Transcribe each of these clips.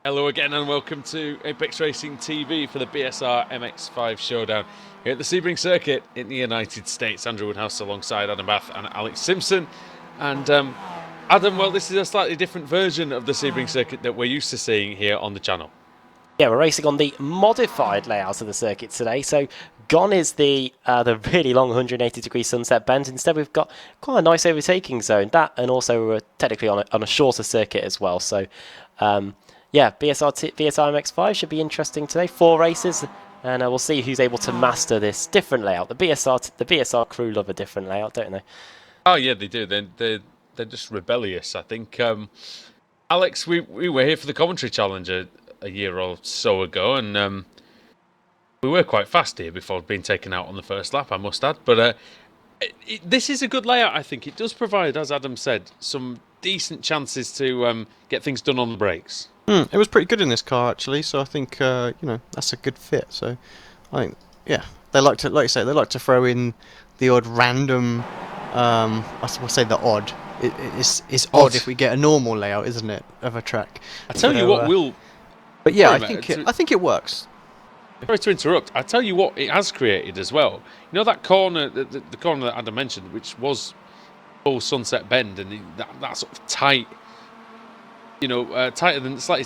Hello again and welcome to Apex Racing TV for the BSR MX5 Showdown here at the Sebring circuit in the United States. Andrew Woodhouse alongside Adam Bath and Alex Simpson. And Adam, well, this is a slightly different version of the Sebring circuit that we're used to seeing here on the channel. Yeah, we're racing on the modified layout of the circuit today. So gone is the really long 180-degree sunset bend. Instead, we've got quite a nice overtaking zone. That, and also we're technically on a shorter circuit as well. So yeah, BSR MX5 should be interesting today. 4 races, and we'll see who's able to master this different layout. The BSR crew love a different layout, don't they? Oh yeah, they do. They're just rebellious. I think Alex, we were here for the commentary challenge a year or so ago, and we were quite fast here before being taken out on the first lap, I must add. But this is a good layout, I think. It does provide, as Adam said, some decent chances to get things done on the brakes. It was pretty good in this car actually, so I think that's a good fit. So I think they like to, like you say, they like to throw in the odd random. I will say the odd. It's odd if we get a normal layout, isn't it, of a track? I tell you what, we'll. But yeah, I think it works. Sorry to interrupt. I tell you what, it has created as well. You know that corner, the corner that Adam mentioned, which was full sunset bend, and that sort of tight. Slightly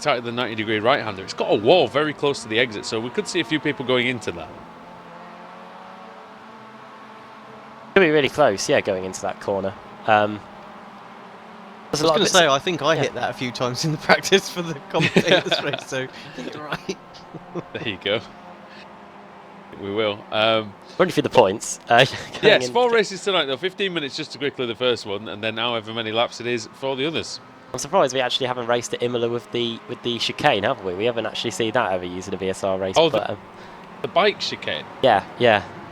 tighter than 90-degree right-hander. It's got a wall very close to the exit, so we could see a few people going into that. Could be really close, yeah, going into that corner. I was going to say, I think I hit that a few times in the practice for the commentators race, so I think you're right. There you go. We will. Running through the points. Yes, 4 races tonight though. 15 minutes just to quickly the first one, and then however many laps it is for the others. I'm surprised we actually haven't raced at Imola with the chicane, have we? We haven't actually seen that ever used in a BSR race. Oh, the bike chicane? Yeah.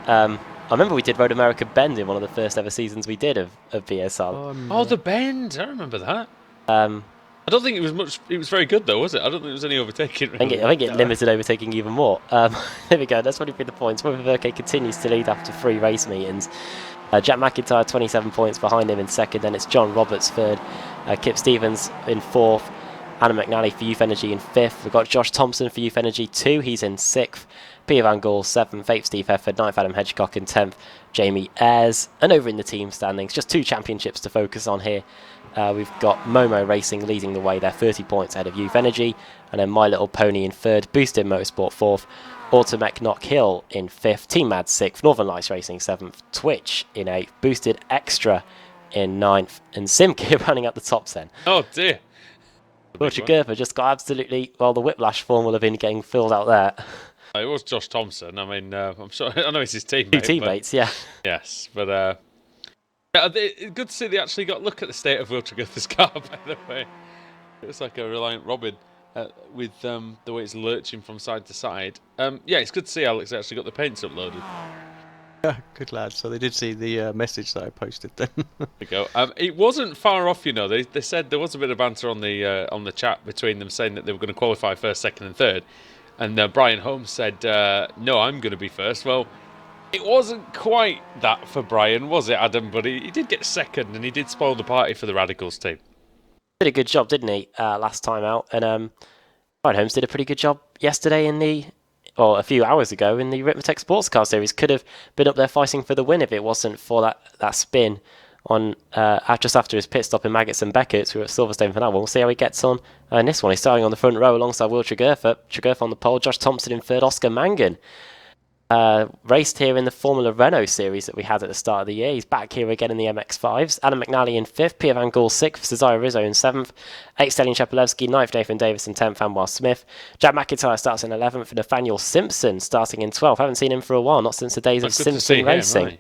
I remember we did Road America Bend in one of the first ever seasons we did of BSR. Oh, the bend! I remember that. I don't think it was much. It was very good though, was it? I don't think there was any overtaking. Really. I think it limited overtaking even more. There we go. That's 23 the points. Rover Verke continues to lead after 3 race meetings. Jack McIntyre 27 points behind him in second. Then it's John Roberts third. Kip Stevens in 4th. Adam McNally for Youth Energy in 5th. We've got Josh Thompson for Youth Energy 2. He's in 6th. Peter Van Gaal 7th. 8th Steve Hefford. 9th Adam Hedgecock in 10th. Jamie Ayres. And over in the team standings, just 2 championships to focus on here. We've got Momo Racing leading the way there, 30 points ahead of Youth Energy. And then My Little Pony in 3rd. Boosted Motorsport 4th. Automech Knock Hill in 5th. Team Mad 6th. Northern Lights Racing 7th. Twitch in 8th. Boosted Extra in 9th. And Simgear running at the top 10. Oh dear. Wiltshire Gerber just got absolutely, well, the whiplash form will have been getting filled out there. It was Josh Thompson. I mean, I'm sure. I know it's his teammate. 2 teammates, yeah. Yes, but good to see they actually got a look at the state of Wiltshire Gerber's car. By the way, it was like a Reliant Robin with the way it's lurching from side to side. Yeah, it's good to see Alex actually got the paints uploaded. Good lad. So they did see the message that I posted then. There you go. It wasn't far off, you know. They said there was a bit of banter on the chat between them, saying that they were going to qualify first, second, and third. And Brian Holmes said, "No, I'm going to be first." Well, it wasn't quite that for Brian, was it, Adam? But he did get second, and he did spoil the party for the Radicals team. Did a good job, didn't he, last time out? And Brian Holmes did a pretty good job yesterday a few hours ago in the Ritmatech Sports Car Series. Could have been up there fighting for the win if it wasn't for that spin on just after his pit stop in Maggots and Beckett's. We were at Silverstone for that one. We'll see how he gets on in this one. He's starting on the front row alongside Will Tregerfa. Tregerfa on the pole, Josh Thompson in 3rd, Oscar Mangan. Raced here in the Formula Renault series that we had at the start of the year. He's back here again in the MX5s. Adam McNally in 5th, Peter Van Gaal 6th, Cesare Rizzo in 7th, 8th Stellian Shepelevsky, 9th Nathan Davis in 10th, Anwar Smith. Jack McIntyre starts in 11th, and Nathaniel Simpson starting in 12th. Haven't seen him for a while, not since the days of Simpson Racing. Him,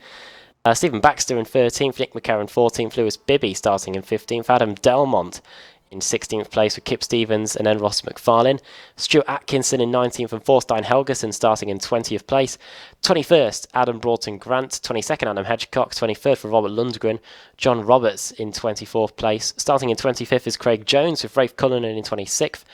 right. Stephen Baxter in 13th, Nick McCarron 14th, Lewis Bibby starting in 15th, Adam Delmont in 16th place with Kip Stevens and then Ross McFarlane. Stuart Atkinson in 19th and Thorstein Helgeson starting in 20th place. 21st, Adam Broughton Grant. 22nd, Adam Hedgecock. 23rd for Robert Lundgren. John Roberts in 24th place. Starting in 25th is Craig Jones with Rafe Cullinan in 26th.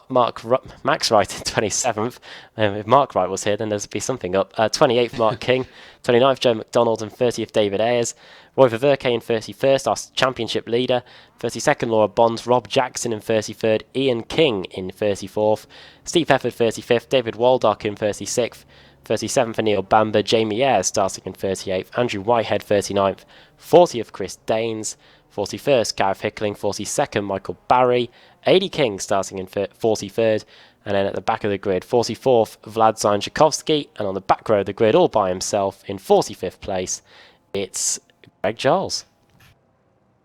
Max Wright in 27th. If Mark Wright was here, then there'd be something up. 28th, Mark King. 29th, Joe McDonald. And 30th, David Ayers. Roy Ververke in 31st, our championship leader. 32nd, Laura Bonds. Rob Jackson in 33rd. Ian King in 34th. Steve Hefford, 35th. David Waldock in 36th. 37th for Neil Bamber. Jamie Ayres starting in 38th. Andrew Whitehead, 39th. 40th, Chris Daines. 41st, Gareth Hickling. 42nd, Michael Barry. 80 King starting in 43rd. And then at the back of the grid, 44th, Vlad Zajakovsky. And on the back row of the grid, all by himself, in 45th place, it's Greg Giles.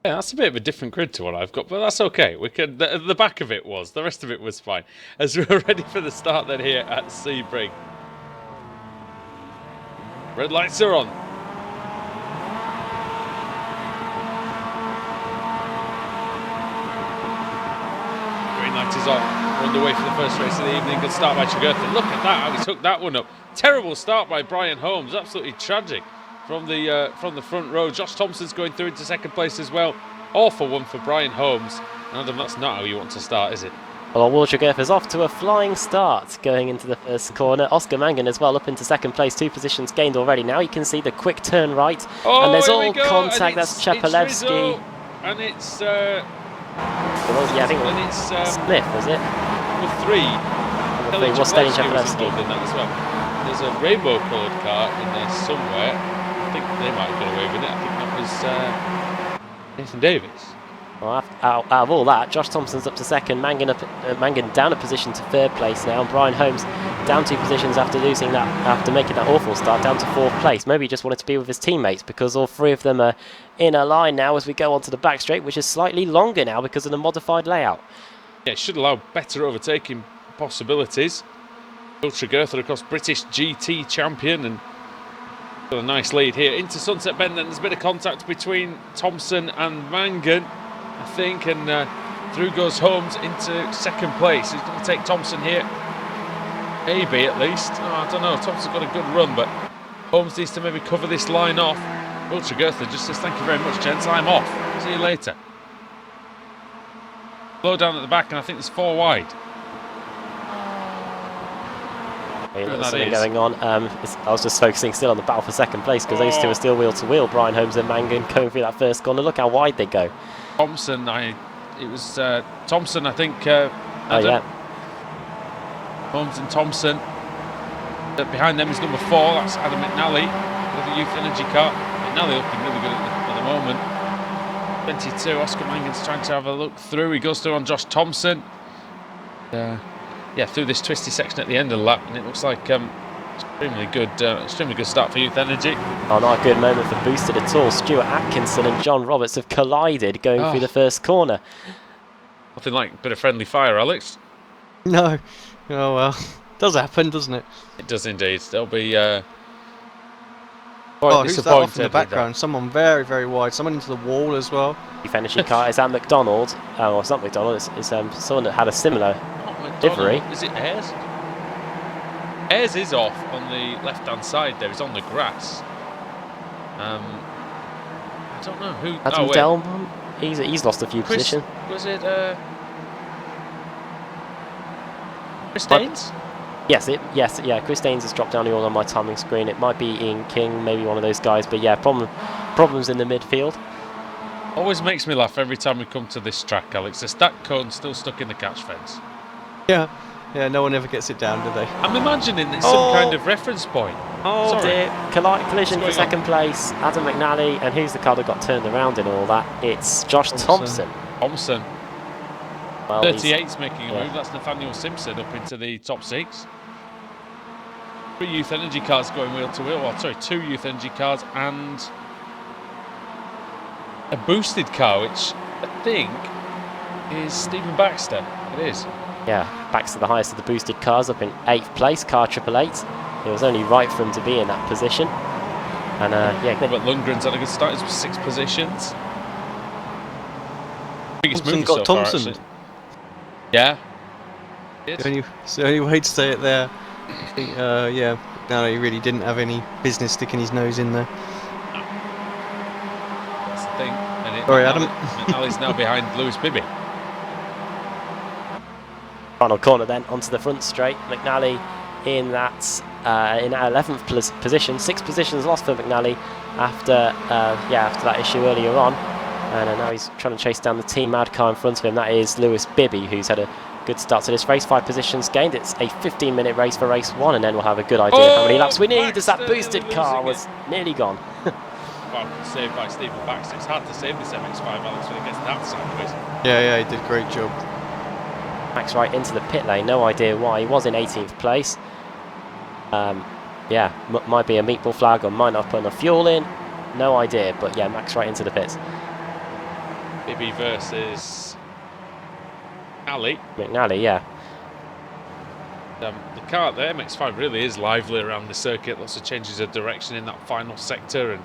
Yeah, that's a bit of a different grid to what I've got, but that's okay. We could. The back of it was. The rest of it was fine. As we're ready for the start then here at Sebring. Red lights are on. Green light is on. We're underway for the first race of the evening. Good start by Chigurtha. Look at that, how he took that one up. Terrible start by Brian Holmes. Absolutely tragic from the front row. Josh Thompson's going through into second place as well. Awful one for Brian Holmes. And Adam, that's not how you want to start, is it? Well, Will Chigurtha's off to a flying start going into the first corner. Oscar Mangan as well up into second place. 2 positions gained already. Now you can see the quick turn right. Oh, and there's here all we go. contact. That's Chepalevsky. And it's I think and it's Smith, was it? number 3. Kelly Was Steny Chepalevsky was Chepalevsky. involved in that as well. There's a rainbow coloured car in there somewhere. I think they might have got away with it. I think that was Nathan Davis. Well, out of all that, Josh Thompson's up to second, Mangan down a position to third place now, and Brian Holmes down 2 positions after making that awful start, down to 4th place. Maybe he just wanted to be with his teammates, because all 3 of them are in a line now as we go onto the back straight, which is slightly longer now because of the modified layout. Yeah, it should allow better overtaking possibilities. Will Chigurtha, of course, British GT champion, and got a nice lead here into Sunset Bend. Then there's a bit of contact between Thompson and Mangan, I think, and through goes Holmes into second place. He's going to take Thompson here, maybe at least. Oh, I don't know. Thompson's got a good run, but Holmes needs to maybe cover this line off. Will Chigurtha just says, "Thank you very much, gents. I'm off. See you later." Slow down at the back, and I think there's 4 wide. There's something going on. I was just focusing still on the battle for second place because those 2 are still wheel to wheel. Brian Holmes and Mangan going through that first corner. Look how wide they go. Thompson, it was Thompson, I think. Oh yeah. Holmes and Thompson. Behind them is number 4. That's Adam McNally with the Youth Energy car. McNally looking really good at the moment. 22. Oscar Mangan's trying to have a look through. He goes through on Josh Thompson. Through this twisty section at the end of the lap, and it looks like extremely good start for Youth Energy. Oh, not a good moment for Boosted at all. Stuart Atkinson and John Roberts have collided going through the first corner. Nothing like a bit of friendly fire, Alex. No. Oh well. Does happen, doesn't it? It does indeed. There'll be who's that off in the background? Someone very, very wide. Someone into the wall as well. Youth Energy car. Is that McDonald? Oh, it's not McDonald. It's someone that had a similar livery. Is it Ayres? Ayres is off on the left-hand side there. He's on the grass. I don't know who... Adam Delmont? He's lost a few positions. Was it... Chris Daines? Yes, Chris Daines has dropped down the all on my timing screen. It might be Ian King, maybe one of those guys. But yeah, problems in the midfield. Always makes me laugh every time we come to this track, Alex. The stack cone's still stuck in the catch fence. Yeah, no one ever gets it down, do they? I'm imagining it's some kind of reference point. Oh, sorry. dear. Collision for second place. Adam McNally. And who's the car that got turned around in all that? It's Josh Thompson. Well, 38's making a move. That's Nathaniel Simpson up into the top 6. 3 Youth Energy cars going wheel to wheel. Well, sorry, 2 Youth Energy cars and a boosted car, which I think is Stephen Baxter. It is. Yeah, Baxter, the highest of the boosted cars, up in 8th place, car 888. It was only right for him to be in that position. And Robert Lundgren's had a good start. He's with 6 positions. Biggest Thompson move got so Thompson. far, actually. Yeah. It's the only way to say it there. I think, no, he really didn't have any business sticking his nose in there. That's the thing. And Sorry, Adam. McNally's now behind Lewis Bibby. Final corner then onto the front straight. McNally in that 11th position. 6 positions lost for McNally after that issue earlier on, and now he's trying to chase down the team mad car in front of him. That is Lewis Bibby, who's had a good start to this race. 5 positions gained. It's a 15-minute race for race 1, and then we'll have a good idea of how many laps we need, as that boosted car was nearly gone. Well, saved by Stephen Baxter. It's hard to save this MX5, Alex, when it gets that sideways. Yeah, he did a great job. Max right into the pit lane, no idea why. He was in 18th place. Might be a meatball flag or might not put enough fuel in. No idea, but yeah, Max right into the pits. Bibby versus Ali. McNally, yeah. The MX5 really is lively around the circuit. Lots of changes of direction in that final sector, and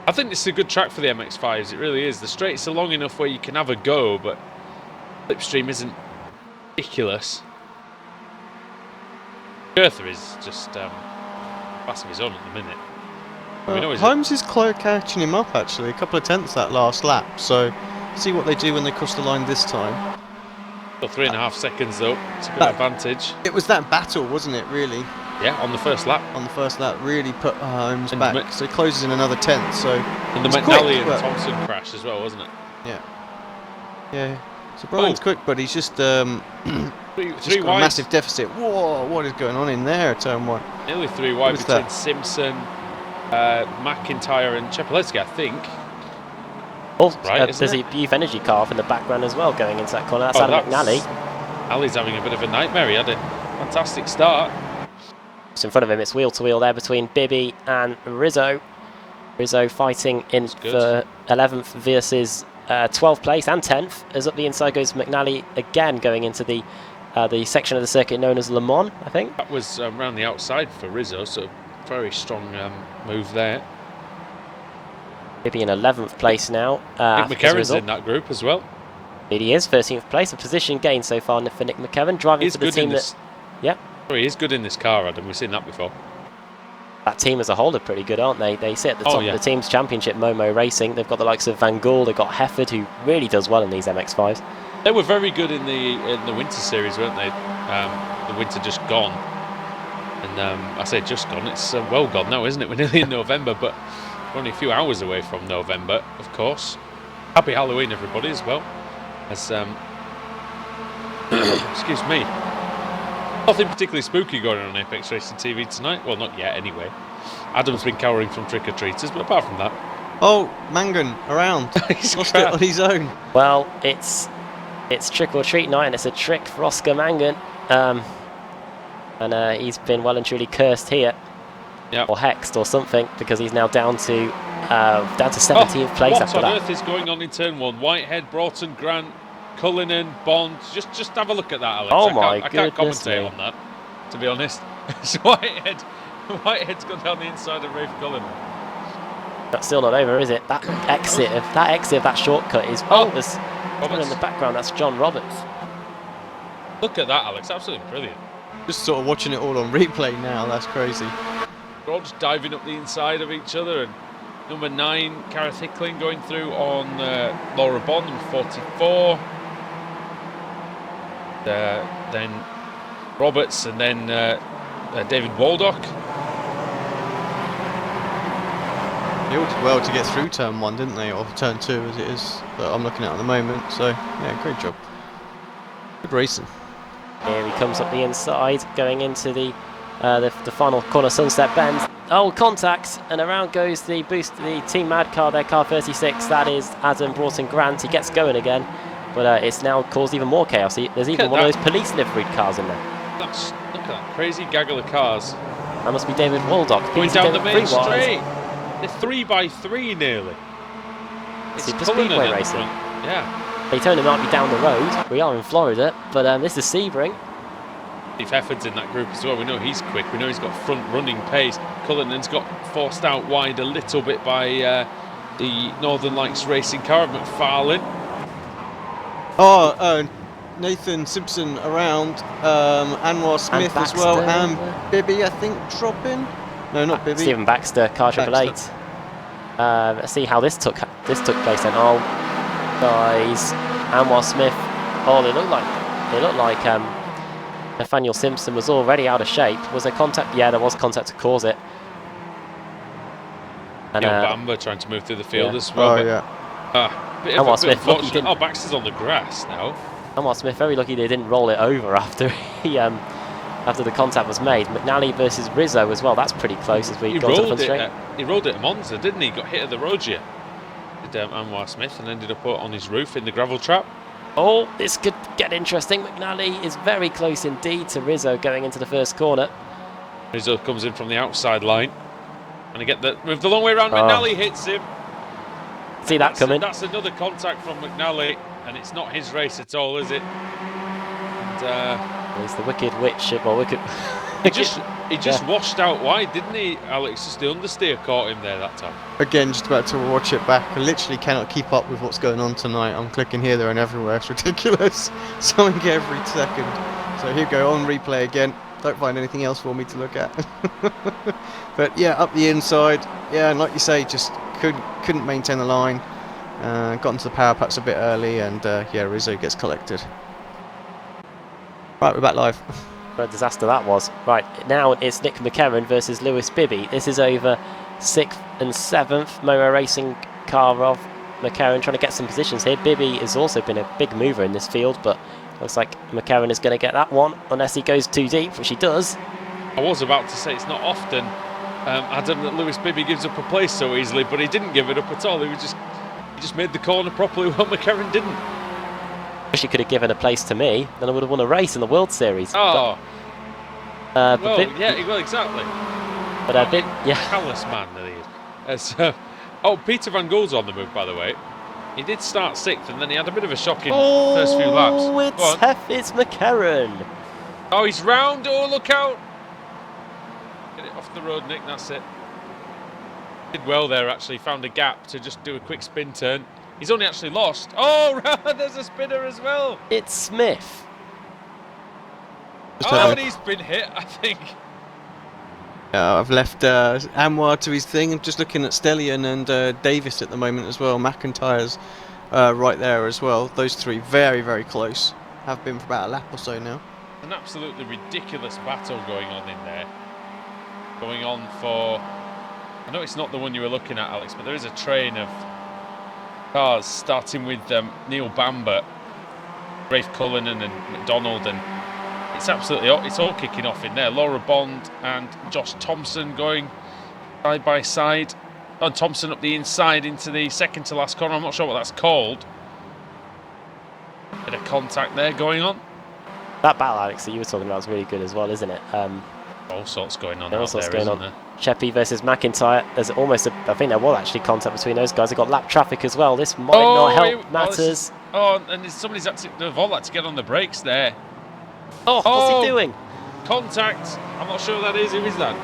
I think this is a good track for the MX5s. It really is. The straights are long enough where you can have a go, but slipstream isn't ridiculous. Girther is just class of his own at the minute. Holmes is catching him up actually, a couple of tenths that last lap. So see what they do when they cross the line this time. Got 3.5 seconds though. It's a good advantage. It was that battle, wasn't it? Really. Yeah, on the first lap. On the first lap, really put Holmes back. So he closes in another tenth. So and the McNally and Thompson crash as well, wasn't it? Yeah. So Brian's quick, but he's just got a massive deficit. Whoa, what is going on in there, turn 1? Nearly 3 wide between Simpson, McIntyre and Chepeletsky, I think. There's a Youth Energy car off in the background as well going into that corner. That's Adam McNally. Ali's having a bit of a nightmare. He had a fantastic start. So in front of him, it's wheel to wheel there between Bibby and Rizzo. Rizzo fighting in for 11th versus 12th place and 10th. As up the inside goes McNally again, going into the section of the circuit known as Le Mans, I think. That was around the outside for Rizzo, so very strong move there. Bibby in 11th place now. Nick McKerron's in that group as well. He is 13th place, a position gain so far for Nick McKerron, driving for the team that. Yeah. He is good in this car, Adam. We've seen that before. That team as a whole are pretty good, aren't they? They sit at the top of the team's championship, Momo Racing. They've got the likes of Van Gool, they've got Hefford, who really does well in these MX5s. They were very good in the winter series, weren't they? The winter just gone. And I say just gone, it's well gone now, isn't it? We're nearly in November, but we're only a few hours away from November, of course. Happy Halloween, everybody, as well. As excuse me. Nothing particularly spooky going on Apex Racing TV tonight. Well, not yet, anyway. Adam's been cowering from trick-or-treaters, but apart from that... Oh, Mangan, around. He's lost it on his own. Well, it's trick-or-treat night, and it's a trick for Oscar Mangan. And he's been well and truly cursed here. Yep. Or hexed or something, because he's now down to 17th place after that. What on earth is going on in turn 1? Whitehead, Broughton, Grant, Cullinan, Bond. Just have a look at that, Alex. Oh I can't commentate on that, to be honest. So Whitehead's gone down the inside of Rafe Cullinan. That's still not over, is it? That exit of that shortcut is there's someone in the background. That's John Roberts. Look at that, Alex. Absolutely brilliant. Just sort of watching it all on replay now. That's crazy. They're all just diving up the inside of each other. And number 9, Gareth Hickling going through on Laura Bond, number 44. Then Roberts, and then David Waldock. They all did well to get through turn 1, didn't they? Or turn 2 as it is that I'm looking at the moment. So, yeah, great job. Good racing. Here he comes up the inside, going into the final corner, Sunset Bend. Oh, contact, and around goes the Team Mad car there, car 36. That is Adam Broughton Grant. He gets going again, but it's now caused even more chaos. There's even one of those police liveried cars in there. Look at that crazy gaggle of cars. That must be David Waldock. Going down the main straight. They're 3x3 nearly. It's Super Speedway racing. Yeah. Daytona might be down the road. We are in Florida, but this is Sebring. If Hefford's in that group as well, we know he's quick. We know he's got front-running pace. Cullinan's got forced out wide a little bit by the Northern Lights racing car of McFarlane. Nathan Simpson around, Anwar Smith as well, and Bibby, I think, dropping. No, not Bibby. Stephen Baxter, car 888. Let's see how this took place then. Oh, guys, Anwar Smith. Oh, they look like It looked like Nathaniel Simpson was already out of shape. Was there contact? Yeah, there was contact to cause it. And Bamber trying to move through the field as well. Oh, but, yeah. bit Anwar of a bit Smith, lucky he unfortunate. didn't. Oh, Baxter's on the grass now. Anwar Smith, very lucky they didn't roll it over after he after the contact was made. McNally versus Rizzo as well. That's pretty close as we go to the front straight. He rolled it at Monza, didn't he? Got hit at the road here. Did Anwar Smith and ended up on his roof in the gravel trap. Oh, this could get interesting. McNally is very close indeed to Rizzo going into the first corner. Rizzo comes in from the outside line. And to get move the long way around. McNally hits him. See that coming? That's another contact from McNally, and it's not his race at all, is it? And he's the wicked witch. Well, wicked. he just washed out wide, didn't he, Alex? Just the understeer caught him there that time. Again, just about to watch it back. I literally cannot keep up with what's going on tonight. I'm clicking here, there, and everywhere. It's ridiculous. Something every second. So here we go, on replay again. Don't find anything else for me to look at. But yeah, up the inside. Yeah, and like you say, just couldn't maintain the line. Got into the power packs a bit early, and yeah, Rizzo gets collected. Right, we're back live. What a disaster that was. Right, now it's Nick McCarron versus Lewis Bibby. This is over 6th and 7th. Momo Racing car of McCarron trying to get some positions here. Bibby has also been a big mover in this field, but looks like McCarron is going to get that one unless he goes too deep, which he does. I was about to say it's not often, Adam, that Lewis Bibby gives up a place so easily, but he didn't give it up at all. He just made the corner properly while McCarron didn't. Wish he could have given a place to me, then I would have won a race in the World Series. Oh, well, well, exactly. But yeah. Callous man that he is. Oh, Peter Van Gool's on the move, by the way. He did start 6th, and then he had a bit of a shocking first few laps. Oh, it's McCarron. Oh, he's round. Oh, look out. Get it off the road, Nick. That's it. Did well there, actually. Found a gap to just do a quick spin turn. He's only actually lost. Oh, there's a spinner as well. It's Smith. And he's been hit, I think. I've left Anwar to his thing. I'm just looking at Stellion and Davis at the moment as well. McIntyre's right there as well. Those three very, very close. Have been for about a lap or so now. An absolutely ridiculous battle going on in there. Going on for... I know it's not the one you were looking at, Alex, but there is a train of cars starting with Neil Bamber, Rafe Cullinan and McDonald, and it's all kicking off in there. Laura Bond and Josh Thompson going side by side. And Thompson up the inside into the second to last corner. I'm not sure what that's called. Bit of contact there going on. That battle, Alex, that you were talking about is really good as well, isn't it? All sorts going on. All sorts going on. Cheppy versus McIntyre. There's almost I think there was actually contact between those guys. They've got lap traffic as well. This might not help matters. And somebody's they've all had to get on the brakes there. What's he doing? Contact. I'm not sure what that is. Who is that?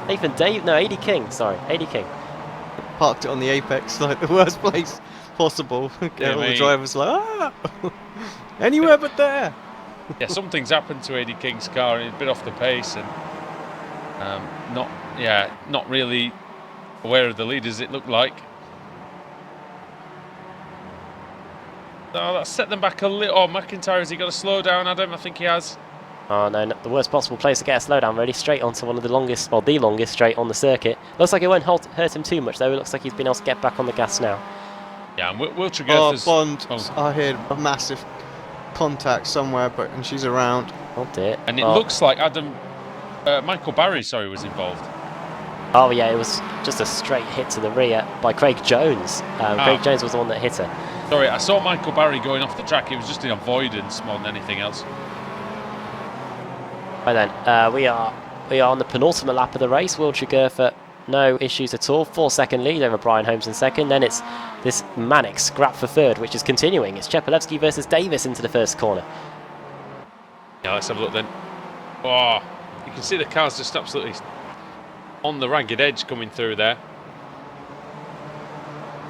Nathan Dave? No, AD King. Sorry, AD King. Parked it on the apex, like the worst place possible. All the drivers like, anywhere but there. Yeah, something's happened to AD King's car, and he's a bit off the pace, and not really aware of the leaders. It looked like. Oh, that set them back a little. Oh, McIntyre, has he got to slow down, Adam? I think he has. Oh no, the worst possible place to get a slowdown, really. Straight onto one of the longest, well, the longest straight on the circuit. Looks like it won't hurt him too much, though. It looks like he's been able to get back on the gas now. Yeah, and Wiltshire Girth Bond. I heard a massive contact somewhere, and she's around. Oh dear. And it looks like Michael Barry, was involved. Oh yeah, it was just a straight hit to the rear by Craig Jones. Craig Jones was the one that hit her. Sorry, I saw Michael Barry going off the track. It was just in avoidance more than anything else. Right then, we are on the penultimate lap of the race. Wiltshire Girth, no issues at all. 4-second lead over Brian Holmes in second. Then it's this manic scrap for third, which is continuing. It's Chepelevsky versus Davis into the first corner. Yeah, let's have a look then. Oh, you can see the cars just absolutely on the ragged edge coming through there.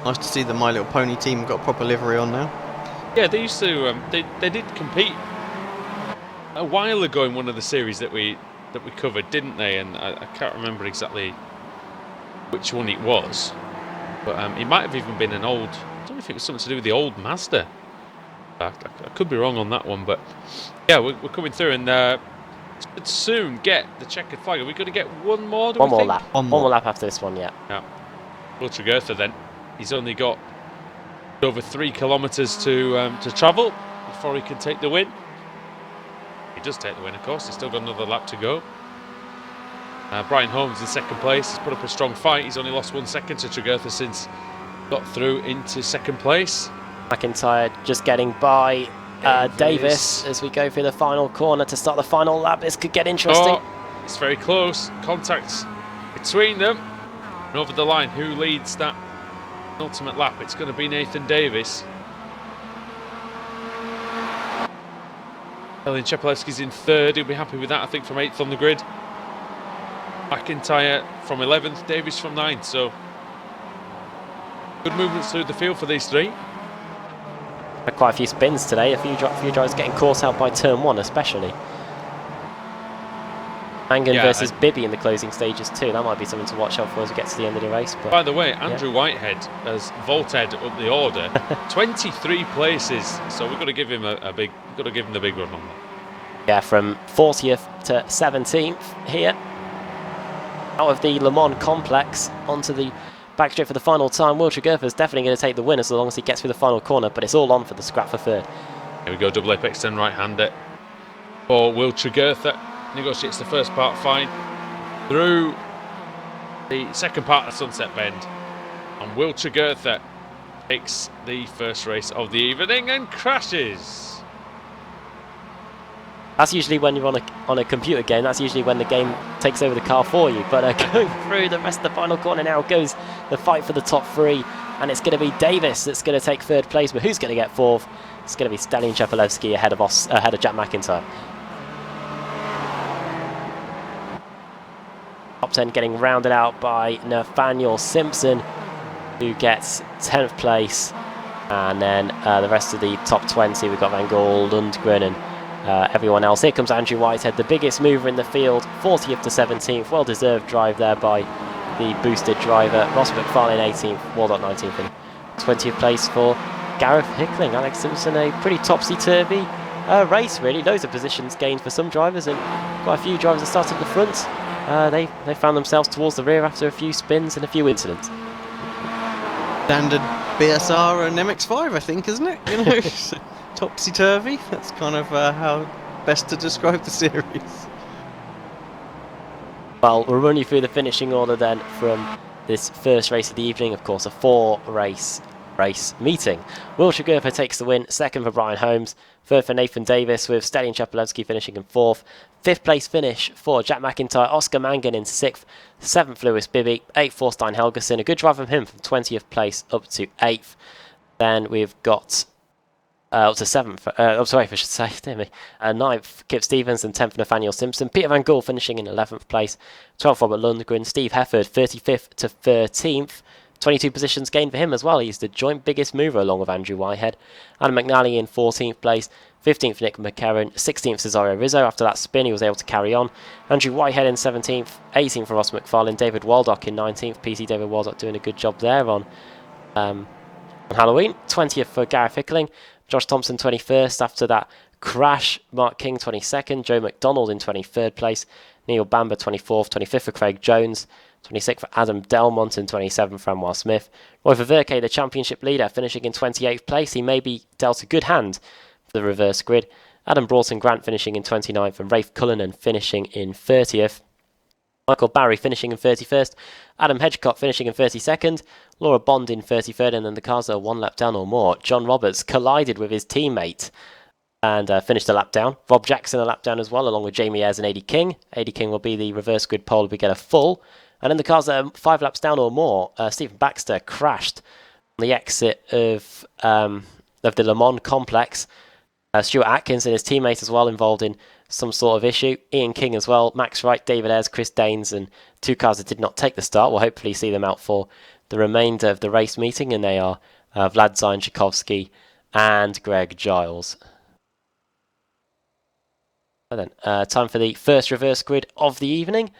Nice to see the My Little Pony team got proper livery on now. Yeah, they used to. They did compete a while ago in one of the series that we covered, didn't they? And I can't remember exactly which one it was, but it might have even been an old. I don't know if it was something to do with the old Mazda. I could be wrong on that one, but yeah, we're coming through and should soon get the checkered flag. Are we going to get one more? One more lap. One One more more lap after this one, yeah. Yeah. Will Tregurtha then. He's only got over 3 kilometres to travel before he can take the win. He does take the win, of course. He's still got another lap to go. Brian Holmes in second place. He's put up a strong fight. He's only lost 1 second to Tregurtha since he got through into second place. McIntyre just getting by Davis as we go through the final corner to start the final lap. This could get interesting. Oh, it's very close. Contacts between them. And over the line, who leads that ultimate lap? It's going to be Nathan Davis. Elin Chepelewski's in third. He'll be happy with that, I think, from 8th on the grid. McIntyre from 11th, Davis from 9th. So good movements through the field for these three. Had quite a few spins today. A few drivers getting caught out by turn 1 especially. Mangan versus Bibby in the closing stages too. That might be something to watch out for as we get to the end of the race. But by the way, Andrew Whitehead has vaulted up the order, 23 places. So we've got to give him the big run on that. Yeah, from 40th to 17th here. Out of the Le Mans complex onto the back straight for the final time. Will Tregurtha is definitely going to take the win as long as he gets through the final corner, but it's all on for the scrap for third. Here we go, double apex turn right-hander for Will Tregurtha. Negotiates the first part fine through the second part of Sunset Bend, and Will Tregurtha takes the first race of the evening and crashes. That's usually when you're on a computer game. That's usually when the game takes over the car for you. But going through the rest of the final corner now goes the fight for the top 3, and it's going to be Davis that's going to take third place. But who's going to get fourth? It's going to be Stalin Chepelewski ahead of Jack McIntyre. Top 10 getting rounded out by Nathaniel Simpson, who gets 10th place, and then the rest of the top 20 we've got Van Gaal, Lundgren and everyone else. Here comes Andrew Whitehead, the biggest mover in the field, 40th to 17th. Well deserved drive there by the boosted driver. Ross McFarlane 18th, Waldock 19th, and 20th place for Gareth Hickling. Alex Simpson, a pretty topsy-turvy race really. Loads of positions gained for some drivers, and quite a few drivers that started at the front. They found themselves towards the rear after a few spins and a few incidents. Standard BSR and MX5, I think, isn't it? You know, topsy-turvy. That's kind of how best to describe the series. Well, we'll run you through the finishing order then from this first race of the evening. Of course, a 4-race meeting. Will Tregurtha takes the win, second for Brian Holmes, third for Nathan Davis, with Stalin Chepelewski finishing in fourth. 5th place finish for Jack McIntyre, Oscar Mangan in 6th, 7th Lewis Bibby, 8th Thorstein Helgeson. A good drive from him from 20th place up to 8th. Then we've got up to 7th, I'm sorry if I should say, dear me. 9th Kip Stevens and 10th Nathaniel Simpson. Peter Van Gaal finishing in 11th place, 12th Robert Lundgren, Steve Hefford 35th to 13th. 22 positions gained for him as well. He's the joint biggest mover along with Andrew Whitehead. Adam McNally in 14th place, 15th Nick McCarron, 16th Cesario Rizzo. After that spin he was able to carry on. Andrew Whitehead in 17th, 18th for Ross McFarlane, David Waldock in 19th. PC David Waldock doing a good job there on Halloween. 20th for Gareth Hickling, Josh Thompson 21st after that crash, Mark King 22nd, Joe McDonald in 23rd place, Neil Bamber 24th, 25th for Craig Jones, 26th for Adam Delmont and 27th for Anwar Smith. Roy Ververke, the championship leader, finishing in 28th place. He may be dealt a good hand for the reverse grid. Adam Broughton Grant finishing in 29th and Rafe Cullinan finishing in 30th. Michael Barry finishing in 31st. Adam Hedgecott finishing in 32nd. Laura Bond in 33rd, and then the cars are 1 lap down or more. John Roberts collided with his teammate and finished a lap down. Rob Jackson a lap down as well, along with Jamie Ayres and Adi King. Adi King will be the reverse grid pole if we get a full. And in the cars that are 5 laps down or more, Stephen Baxter crashed on the exit of the Le Mans complex. Stuart Atkins and his teammate as well involved in some sort of issue. Ian King as well, Max Wright, David Ayres, Chris Daines, and 2 cars that did not take the start. We'll hopefully see them out for the remainder of the race meeting, and they are Vlad Zainchikovsky and Greg Giles. And then, time for the first reverse grid of the evening.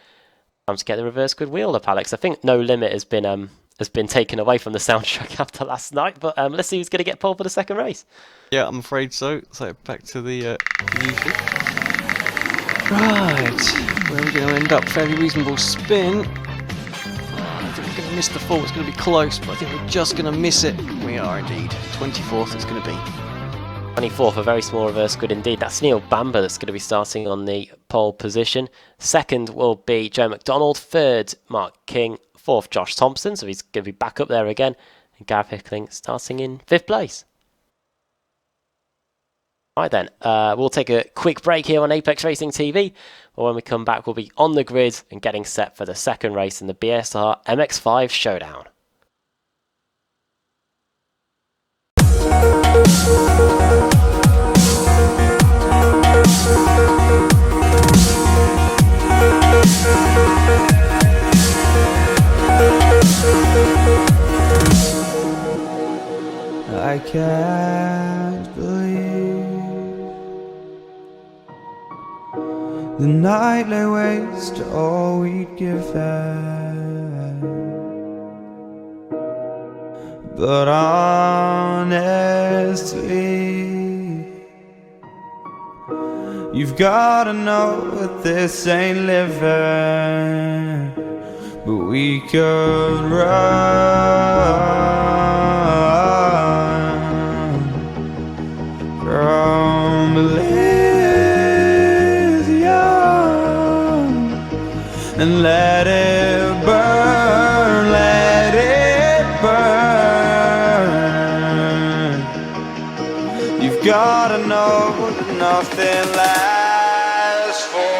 Time to get the reverse grid wheeled up, Alex. I think No Limit has been has been taken away from the soundtrack after last night. But let's see who's going to get pole for the second race. Yeah, I'm afraid so. So back to the usual. Right, where are we going to end up? Fairly reasonable spin. I think we're going to miss the 4. It's going to be close, but I think we're just going to miss it. We are indeed. 24th it's going to be. 24th, a very small reverse grid indeed. That's Neil Bamber that's going to be starting on the pole position. Second will be Joe McDonald. Third, Mark King. Fourth, Josh Thompson. So he's going to be back up there again. And Gav Hickling starting in 5th place. Right then, we'll take a quick break here on Apex Racing TV. But when we come back, we'll be on the grid and getting set for the second race in the BSR MX5 Showdown. I can't believe the night lay waste to all we'd given. But honestly, you've gotta know that this ain't living. But we could run from Elysium and let it burn, let it burn. You've gotta know that nothing lasts forever.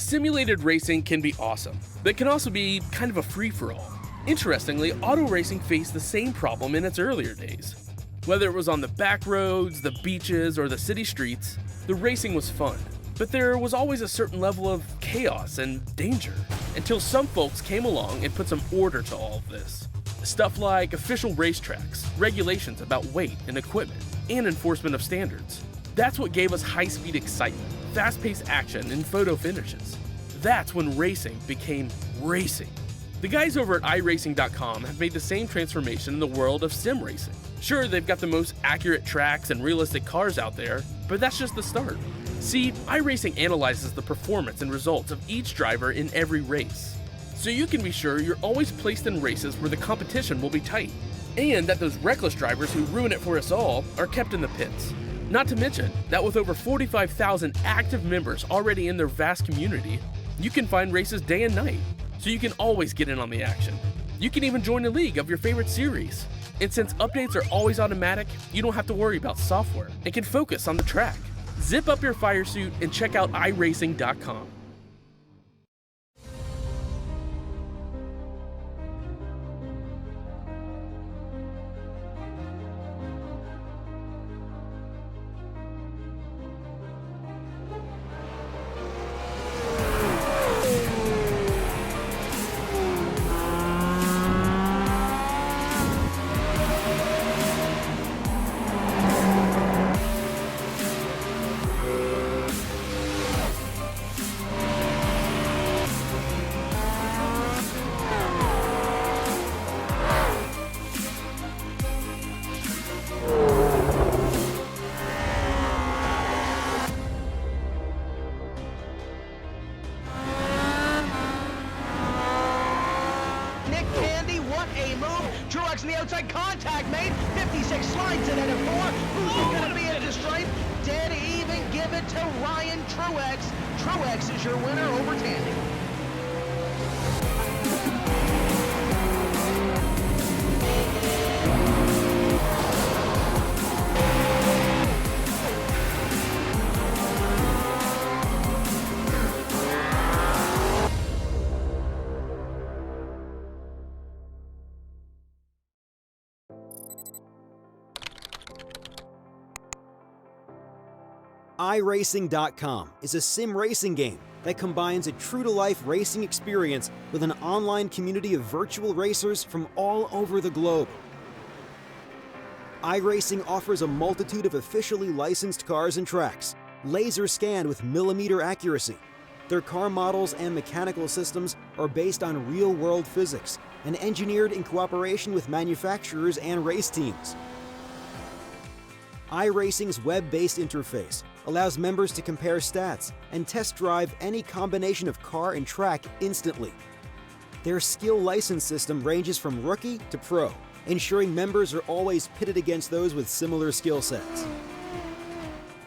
Simulated racing can be awesome, but it can also be kind of a free-for-all. Interestingly, auto racing faced the same problem in its earlier days. Whether it was on the back roads, the beaches, or the city streets, the racing was fun. But there was always a certain level of chaos and danger, until some folks came along and put some order to all of this. Stuff like official racetracks, regulations about weight and equipment, and enforcement of standards. That's what gave us high-speed excitement, fast-paced action, and photo finishes. That's when racing became racing. The guys over at iRacing.com have made the same transformation in the world of sim racing. Sure, they've got the most accurate tracks and realistic cars out there, but that's just the start. See, iRacing analyzes the performance and results of each driver in every race, so you can be sure you're always placed in races where the competition will be tight, and that those reckless drivers who ruin it for us all are kept in the pits. Not to mention that with over 45,000 active members already in their vast community, you can find races day and night, so you can always get in on the action. You can even join a league of your favorite series. And since updates are always automatic, you don't have to worry about software and can focus on the track. Zip up your fire suit and check out iRacing.com. Truex in the outside, contact made. 56 slides it at a 4. Who's going to be at the stripe? Dead even, give it to Ryan Truex. Truex is your winner over Tandy. iRacing.com is a sim racing game that combines a true-to-life racing experience with an online community of virtual racers from all over the globe. iRacing offers a multitude of officially licensed cars and tracks, laser scanned with millimeter accuracy. Their car models and mechanical systems are based on real-world physics and engineered in cooperation with manufacturers and race teams. iRacing's web-based interface allows members to compare stats and test drive any combination of car and track instantly. Their skill license system ranges from rookie to pro, ensuring members are always pitted against those with similar skill sets.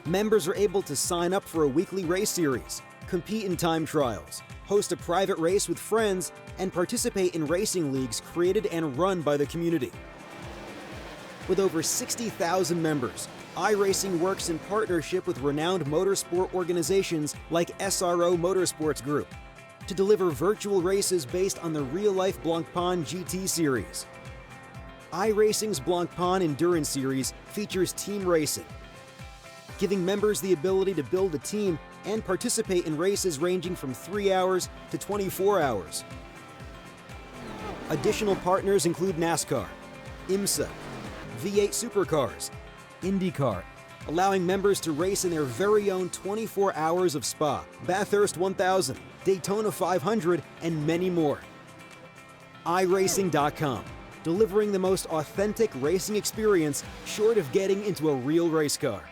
Members are able to sign up for a weekly race series, compete in time trials, host a private race with friends, and participate in racing leagues created and run by the community. With over 60,000 members, iRacing works in partnership with renowned motorsport organizations like SRO Motorsports Group to deliver virtual races based on the real-life Blancpain GT series. iRacing's Blancpain Endurance Series features team racing, giving members the ability to build a team and participate in races ranging from 3 hours to 24 hours. Additional partners include NASCAR, IMSA, V8 Supercars, IndyCar, allowing members to race in their very own 24 hours of Spa, Bathurst 1000, Daytona 500, and many more. iRacing.com, delivering the most authentic racing experience short of getting into a real race car.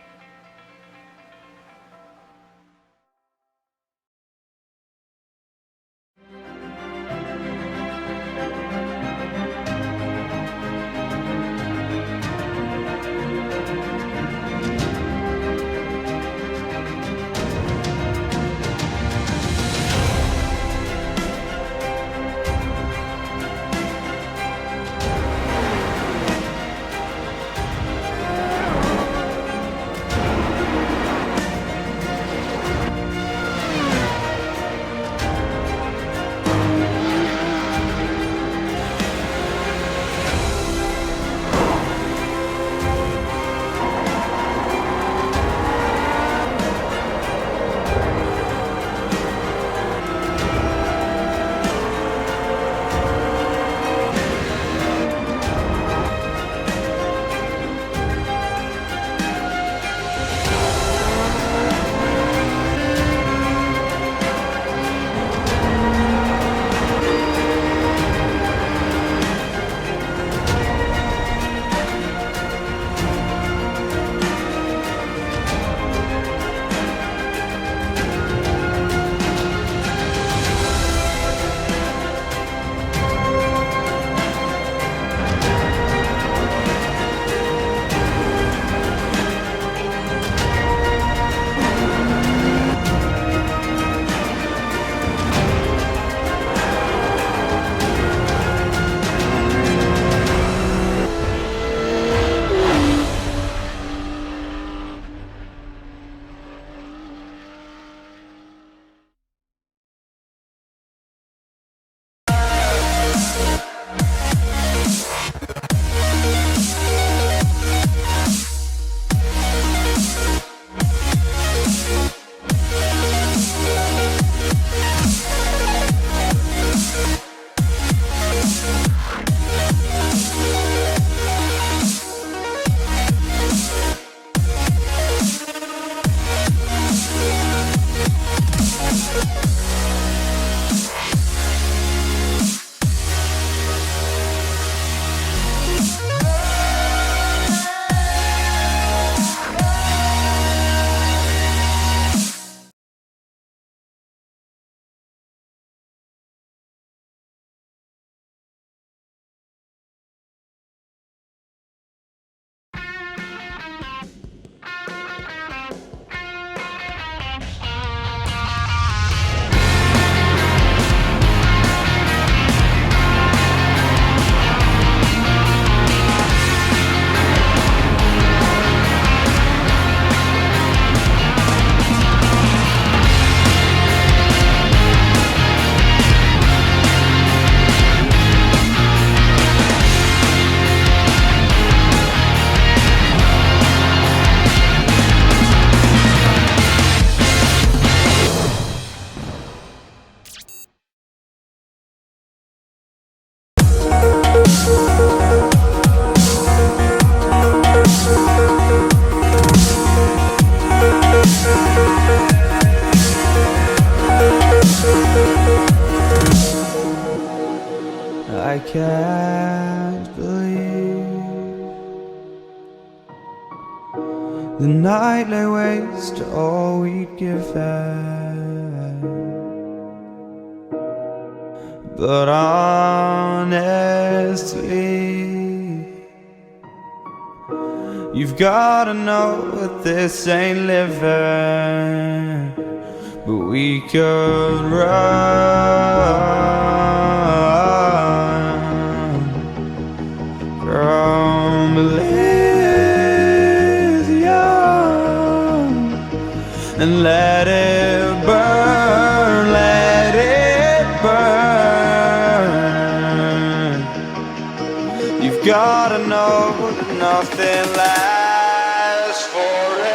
The night lay waste to all we'd given. But honestly, you've gotta know that this ain't living. But we could run from Elysium and let it burn, let it burn. You've gotta know that nothing lasts forever.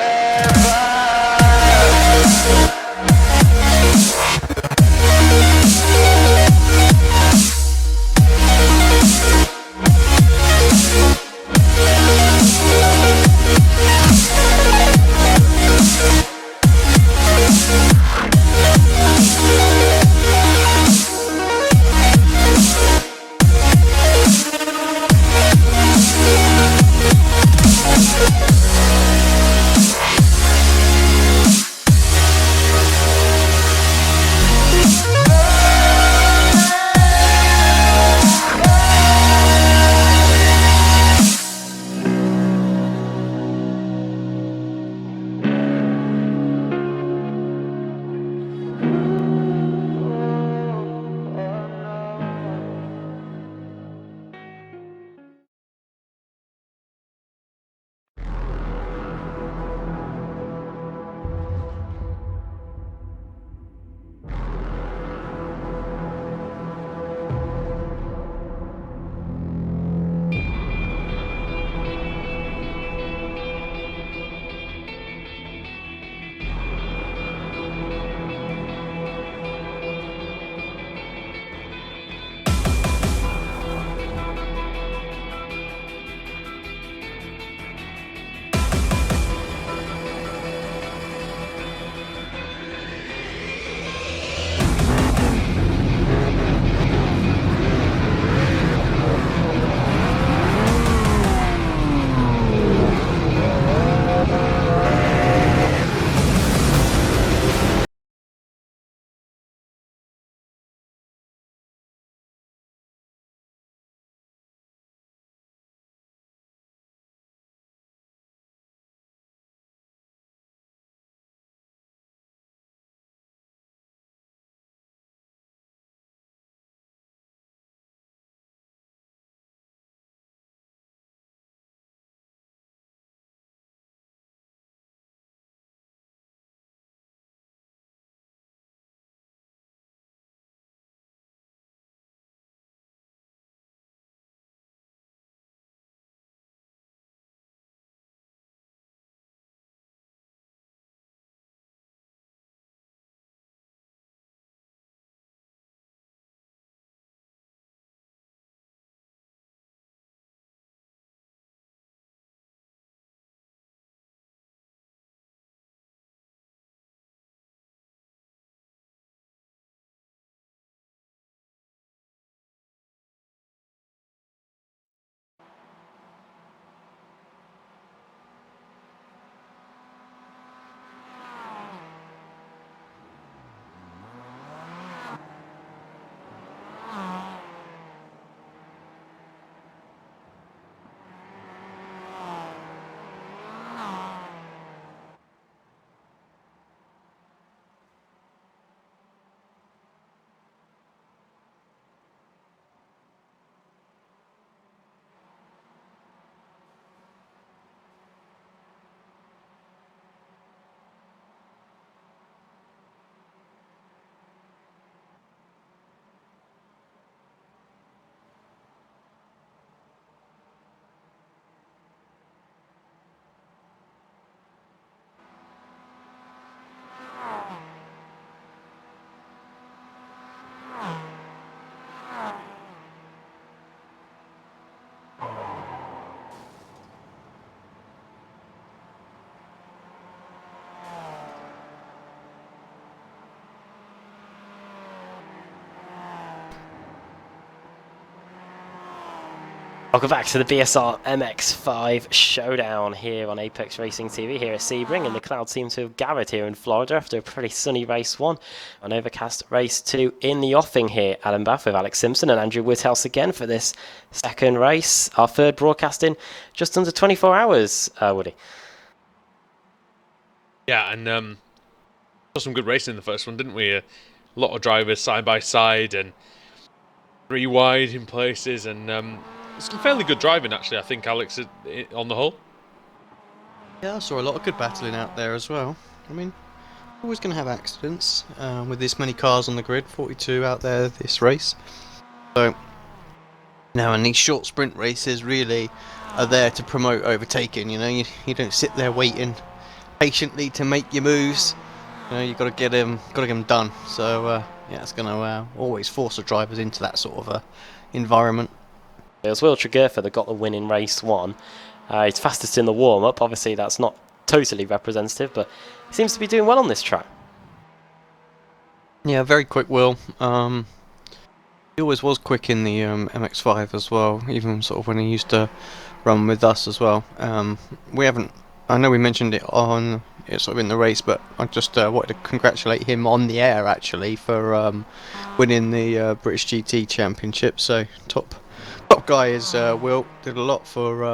Welcome back to the BSR MX5 Showdown here on Apex Racing TV here at Sebring, and the crowd seem to have gathered here in Florida after a pretty sunny race 1. An overcast race 2 in the offing here, Adam Bath with Alex Simpson and Andrew Woodhouse again for this second race. Our third broadcast in just under 24 hours, Woody. Yeah, and saw some good racing in the first one, didn't we? A lot of drivers side by side and 3 wide in places, and it's fairly good driving actually, I think, Alex, on the whole. Yeah, I saw a lot of good battling out there as well. I mean, always going to have accidents with this many cars on the grid, 42 out there this race. So, now, and these short sprint races really are there to promote overtaking. You know, you don't sit there waiting patiently to make your moves. You know, you've got to get them done. So, yeah, it's going to always force the drivers into that sort of environment. It was Will Tregurtha that got the win in race 1. He's fastest in the warm-up. Obviously, that's not totally representative, but he seems to be doing well on this track. Yeah, very quick, Will. He always was quick in the MX5 as well, even sort of when he used to run with us as well. We haven't. I know we mentioned it on sort of in the race, but I just wanted to congratulate him on the air actually for winning the British GT Championship. So top guy is Will. Did a lot for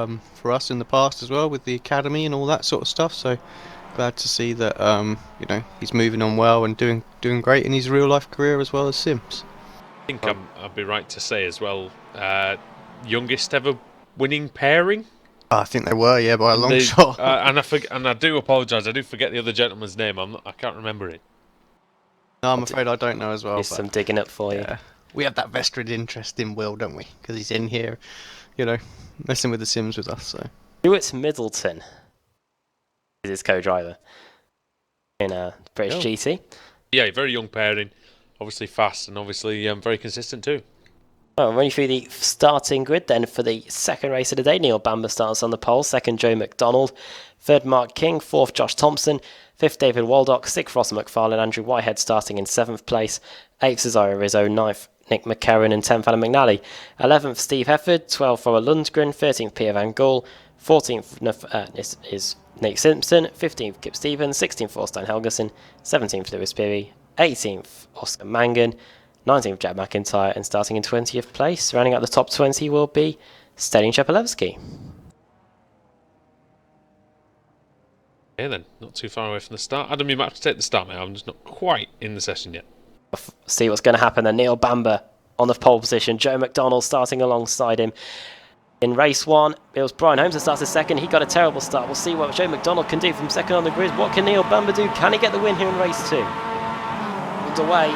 us in the past as well with the academy and all that sort of stuff. So glad to see that you know, he's moving on well and doing great in his real life career as well as Sims. I think I'd be right to say as well, youngest ever winning pairing. I think they were, yeah, by a long shot. And I do apologise. I do forget the other gentleman's name. I can't remember it. No, I'm afraid I don't know as well. Here's some digging up for you. We have that vested interest in Will, don't we? Because he's in here, you know, messing with the Sims with us. So Stuart Middleton is his co-driver in British GT. Yeah, very young pairing, obviously fast and obviously very consistent too. Well, running through the starting grid then for the second race of the day. Neil Bamber starts on the pole, second Joe McDonald, third Mark King, fourth Josh Thompson, fifth David Waldock, sixth Ross McFarlane, Andrew Whitehead starting in seventh place, eighth Cesaro Rizzo, ninth Nick McCarron and 10th Adam McNally, 11th Steve Hefford, 12th Laura Lundgren, 13th Pierre Van Gool, 14th is Nate Simpson, 15th Kip Stevens, 16th Thorstein Helgerson, 17th Lewis Peary, 18th Oscar Mangan, 19th Jack McIntyre, and starting in 20th place, rounding out the top 20 will be Stelian Shepelevsky. Yeah then, not too far away from the start. Adam, you might have to take the start, mate. I'm just not quite in the session yet. See what's going to happen then. Neil Bamber on the pole position, Joe McDonald starting alongside him. In race 1, it was Brian Holmes that started second. He got a terrible start. We'll see what Joe McDonald can do from second on the grid. What can Neil Bamber do? Can he get the win here in race 2? Underway.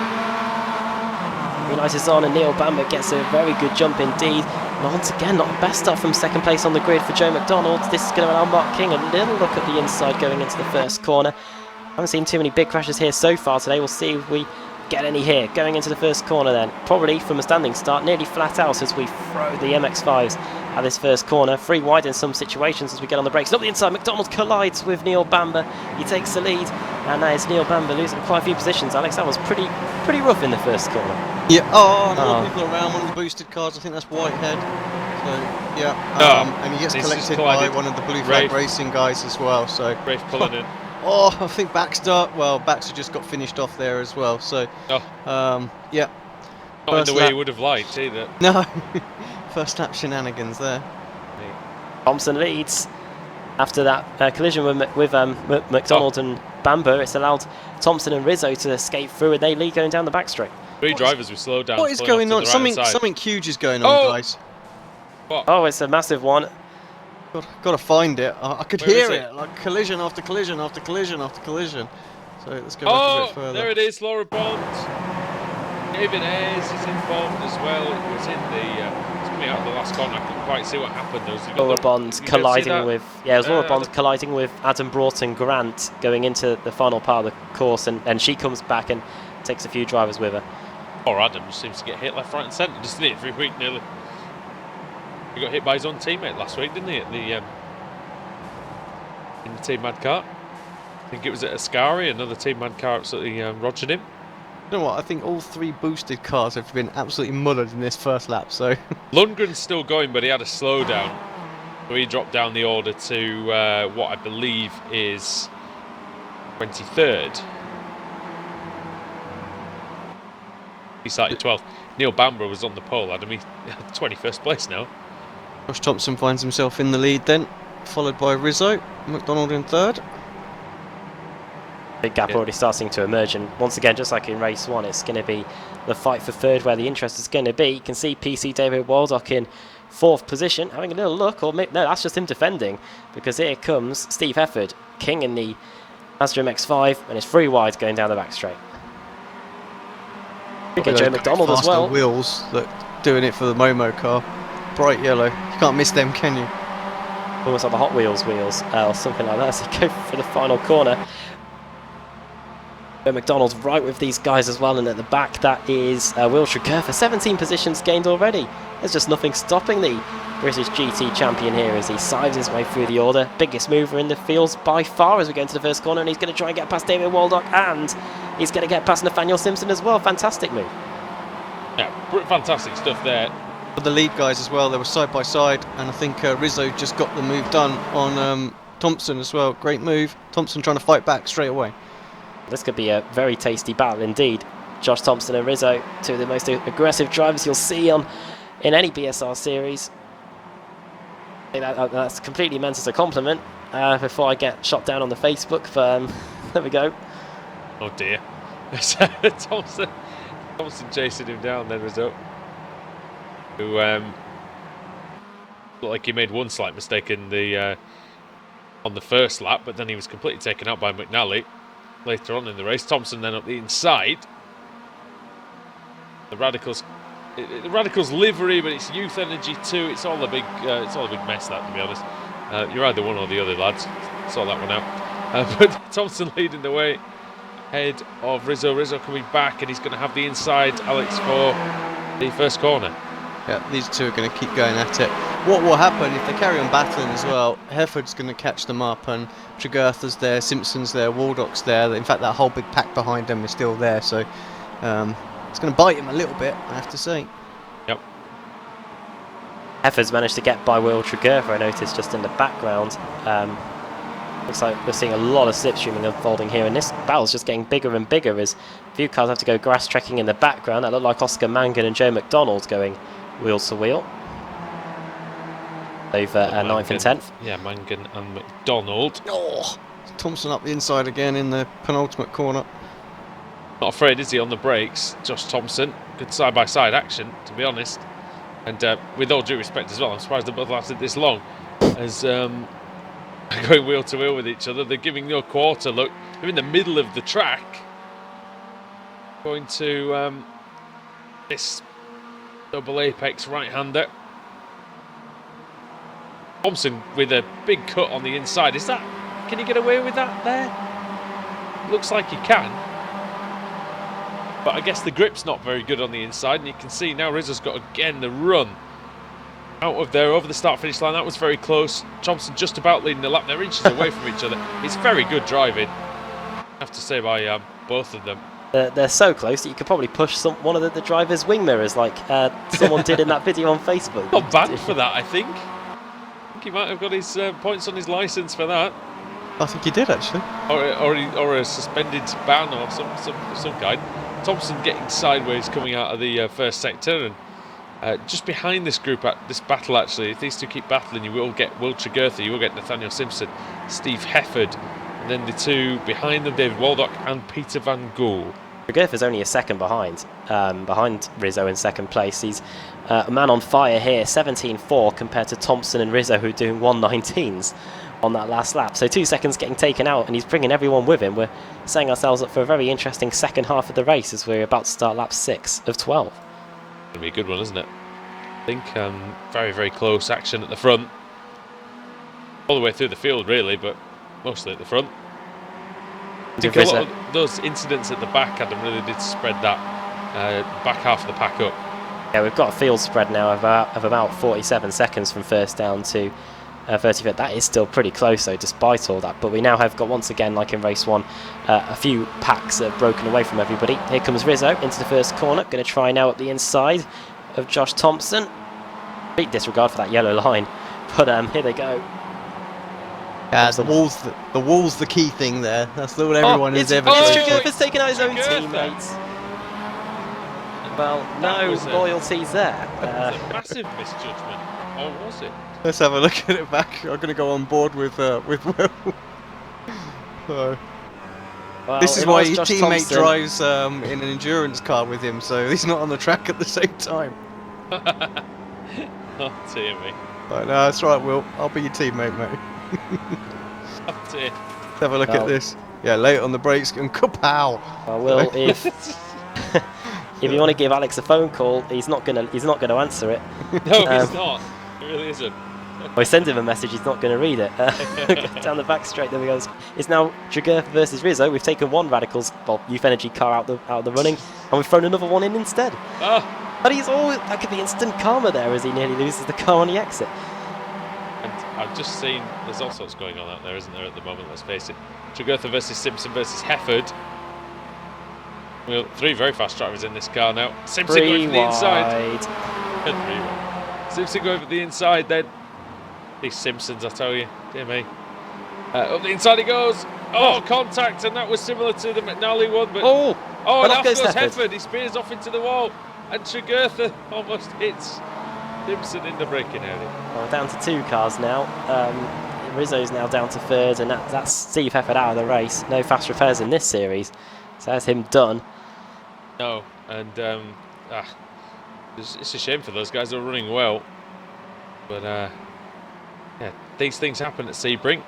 Green light is on and Neil Bamber gets a very good jump indeed. And once again, not the best start from second place on the grid for Joe McDonald. This is going to allow Mark King a little look at the inside going into the first corner. I haven't seen too many big crashes here so far today. We'll see if we get any here. Going into the first corner then. Probably from a standing start, nearly flat out as we throw the MX-5s at this first corner. 3 wide in some situations as we get on the brakes. Up the inside, McDonald collides with Neil Bamber. He takes the lead, and that is Neil Bamber losing quite a few positions. Alex, that was pretty rough in the first corner. Yeah, and all the people around, one of the boosted cars, I think that's Whitehead. So, yeah, and he gets collected by one of the Blue Flag Racing guys as well. So Rafe pulling in. Oh, I think Baxter just got finished off there as well. So, yeah. Not in the way you would have liked either. No. First lap shenanigans there. Thompson leads after that collision with McDonald and Bamber. It's allowed Thompson and Rizzo to escape through, and they lead going down the back straight. 3 drivers with slowed down. What is going on? Something huge is going on, guys. What? Oh, it's a massive one. Got to find it. I could hear it, like collision after collision after collision after collision. So let's go back a bit further. There it is, Laura Bond. David Ayres is involved as well. It was in the it's coming out of the last corner. I couldn't quite see what happened. Laura Bond colliding with Laura Bond colliding with Adam Broughton Grant going into the final part of the course, and she comes back and takes a few drivers with her. Poor Adam just seems to get hit left, right, and centre, doesn't he? Every week nearly. He got hit by his own teammate last week, didn't he? At the in the Team Mad Car. I think it was at Ascari. Another Team Mad Car absolutely rogered him. You know what? I think all 3 boosted cars have been absolutely mullered in this first lap. So Lundgren's still going, but he had a slowdown. So he dropped down the order to what I believe is 23rd. He started 12th. Neil Bamber was on the pole, Adam. He 21st place now. Josh Thompson finds himself in the lead then, followed by Rizzo. McDonald in 3rd. Big gap already starting to emerge, and once again, just like in race 1, it's going to be the fight for 3rd where the interest is going to be. You can see PC David Waldock in 4th position, having a little look, or maybe, no, that's just him defending, because here comes Steve Hefford, king in the Mazda MX5, and it's 3 wide going down the back straight. We get Joe McDonald as well. Wheels that doing it for the Momo car, bright yellow. You can't miss them, can you? Almost like the Hot Wheels or something like that. So go for the final corner. Joe McDonald's right with these guys as well, and at the back that is Will Trager for 17 positions gained already. There's just nothing stopping the British GT champion here as he sides his way through the order. Biggest mover in the fields by far as we go into the first corner, and he's going to try and get past David Waldock, and he's going to get past Nathaniel Simpson as well. Fantastic move. Yeah, fantastic stuff there. For the lead guys as well, they were side by side, and I think Rizzo just got the move done on Thompson as well. Great move. Thompson trying to fight back straight away. This could be a very tasty battle indeed. Josh Thompson and Rizzo, 2 of the most aggressive drivers you'll see in any BSR series. That's completely meant as a compliment before I get shot down on the Facebook. But there we go. Oh dear. Thompson chasing him down then, Rizzo. Who looked like he made one slight mistake in the on the first lap, but then he was completely taken out by McNally later on in the race. Thompson then up the inside. The Radicals livery, but it's youth energy too. It's all a big mess, that, to be honest. You're either one or the other, lads. Sort that one out. But Thompson leading the way ahead of Rizzo. Rizzo coming back, and he's going to have the inside, Alex, for the first corner. Yeah, these 2 are going to keep going at it. What will happen if they carry on battling as well? Hefford's going to catch them up, and Tragertha's there, Simpson's there, Waldock's there. In fact, that whole big pack behind them is still there, so it's going to bite him a little bit, I have to say. Yep. Hefford's managed to get by Will Trager, I noticed just in the background. Looks like we're seeing a lot of slipstreaming unfolding here, and this battle's just getting bigger and bigger as a few cars have to go grass trekking in the background. That looked like Oscar Mangan and Joe McDonald going wheel to wheel over 9th and 10th. Yeah, Mangan and McDonald. Oh, Thompson up the inside again in the penultimate corner. Not afraid, is he, on the brakes? Josh Thompson. Good side-by-side action, to be honest. And with all due respect as well, I'm surprised they both lasted this long. As going wheel to wheel with each other, they're giving no quarter look. They're in the middle of the track. Going to this double apex right-hander. Thompson with a big cut on the inside. Can he get away with that there? Looks like he can. But I guess the grip's not very good on the inside, and you can see now Rizzo's got again the run out of there over the start-finish line. That was very close. Thompson just about leading the lap. They're inches away from each other. It's very good driving, I have to say, by both of them. They're so close that you could probably push one of the driver's wing mirrors like someone did in that video on Facebook. Not banned for that, I think. I think he might have got his points on his licence for that. I think he did, actually. Or a suspended ban or some kind. Thompson getting sideways coming out of the first sector, and just behind this group at this battle, actually, if these 2 keep battling, you will get Will Trager, you will get Nathaniel Simpson, Steve Hefford, and then the 2 behind them, David Waldock and Peter Van Gool. Trager only a second behind Rizzo in second place. He's a man on fire here, 17.4 compared to Thompson and Rizzo, who are doing 1.19s on that last lap. So 2 seconds getting taken out, and he's bringing everyone with him. We're setting ourselves up for a very interesting second half of the race as we're about to start lap 6 of 12. Going to be a good one, isn't it? I think very, very close action at the front. All the way through the field, really, but mostly at the front. I think a lot of those incidents at the back, Adam, really did spread that back half of the pack up. Yeah, we've got a field spread now of about 47 seconds from first down to 35th. That is still pretty close though, despite all that. But we now have got, once again, like in race 1, a few packs that have broken away from everybody. Here comes Rizzo into the first corner. Going to try now at the inside of Josh Thompson. Big disregard for that yellow line. But here they go. Yeah, the wall's the key thing there. That's what everyone is ever trying to. Trigger's taken out his own teammates. Well, no loyalties there. That's a massive misjudgment. Or was it? Let's have a look at it back. I'm going to go on board with Will. So, Well, this is it why was his Josh teammate Thompson. drives in an endurance car with him, so he's not on the track at the same time. Oh dear me. But no, that's right, Will. I'll be your teammate, mate. Oh dear. Let's have a look Well. at this. Yeah, late on the brakes and kapow! Well, Will, if if you want to give Alex a phone call, he's not gonna answer it. No, he's not. He really isn't. Or send him a message, he's not going to read it. Down the back straight, there we go. It's now Trigger versus Rizzo. We've taken one Radicals, well, Youth Energy car out of the running, and we've thrown another one in instead. Ah, And he's always, that could be instant karma there as he nearly loses the car on the exit. and I've just seen there's all sorts going on out there, isn't there, at the moment, let's face it. Trigurtha versus Simpson versus Hefford. Well, 3 very fast drivers in this car now. Simpson going for the inside. 3 wide. Simpson going for the inside then. These Simpsons, I tell you, dear me. Up the inside he goes. Oh, contact, and that was similar to the McNally one. But Oh, and off off goes goes Hefford. Hefford. He spears off into the wall, and Trigurtha almost hits Simpson in the braking area. well, down to 2 cars now. Rizzo's now down to 3rd, and that's Steve Hefford out of the race. No fast repairs in this series, so that's him done. No, and it's a shame for those guys who are running well, but yeah, these things happen at Sebring.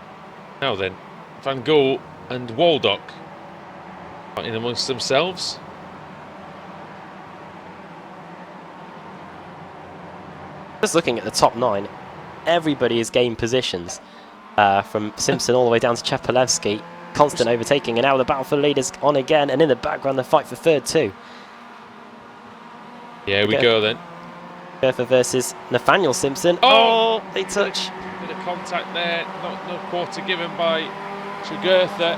Now then, Van Gool and Waldock fighting amongst themselves. Just looking at the top 9, everybody has gained positions, from Simpson all the way down to Chepalevsky. Constant overtaking, and now the battle for the lead is on again, and in the background the fight for 3rd too. Yeah, we go then. Trigurtha versus Nathaniel Simpson. Oh! They touch. Bit of contact there, no quarter given by Trigurtha,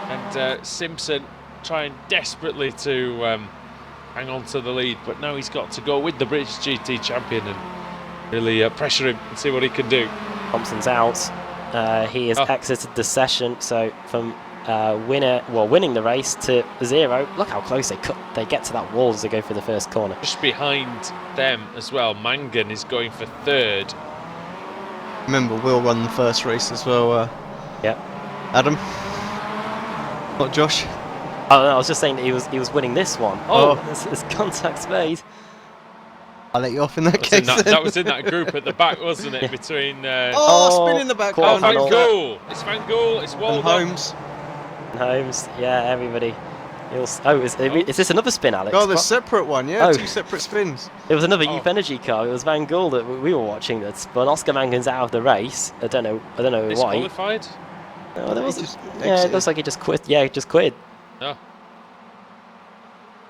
and Simpson trying desperately to hang on to the lead, but now he's got to go with the British GT champion and really pressure him and see what he can do. Thompson's out. He has exited the session, so from winning the race to 0. Look how close they get to that wall as they go for the first corner. Just behind them as well, Mangan is going for 3rd. Remember, Will won the first race as well. Yep. Adam, not Josh. Oh, no, I was just saying that he was winning this one. Oh, there's contacts made. I'll let you off in that case. That was in that group at the back, wasn't it? Between spin in the back. Quarter Van final. Gool. It's Van Gool. It's And Waldock. Holmes. Holmes, yeah, everybody. Is this another spin, Alex? Oh, the separate one, yeah, Oh. 2 separate spins. It was another Youth Energy car. It was Van Gool that we were watching that spun. Oscar Mangan's out of the race. I don't know why. Disqualified? No, there He was. just Yeah, it exited. looks like he just quit. Yeah, he just quit. No.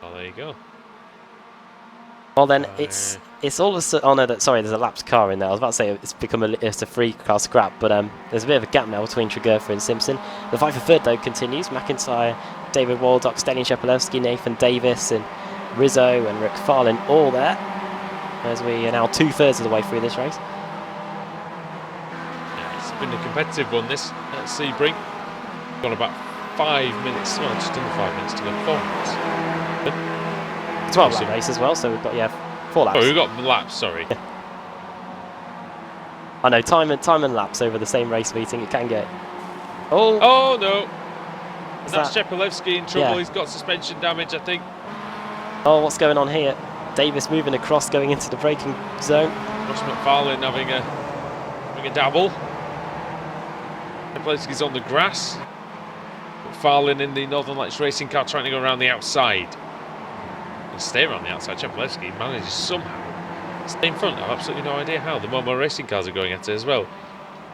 Oh, there you go. Well, then it's all of a sudden. Oh no, sorry, there's a lapped car in there. I was about to say it's become it's a free car scrap, but there's a bit of a gap now between Trigurtha and Simpson. The fight for 3rd though continues. McIntyre, David Waldock, Stelian Chepalevsky, Nathan Davis, and Rizzo and Rick Farlin all there. As we are now 2/3 of the way through this race. Yeah, it's been a competitive one, this at Sebring. Got about 5 minutes, well, just under 5 minutes to go. 4 minutes. 12 lap race as well, so we've got 4 laps. Oh, we've got laps, sorry. I know time and laps over the same race meeting. It can get. Oh, Oh, no. And Is that's that- Chepalevsky in trouble. Yeah. He's got suspension damage, I think. oh, what's going on here? Davis moving across, going into the braking zone. Ross McFarlane having a dabble. Chepalevsky's on the grass. McFarlane in the Northern Lights racing car trying to go around the outside. And stay around the outside. Chepalevsky manages somehow to stay in front. I've absolutely no idea how. The Momo racing cars are going at it as well.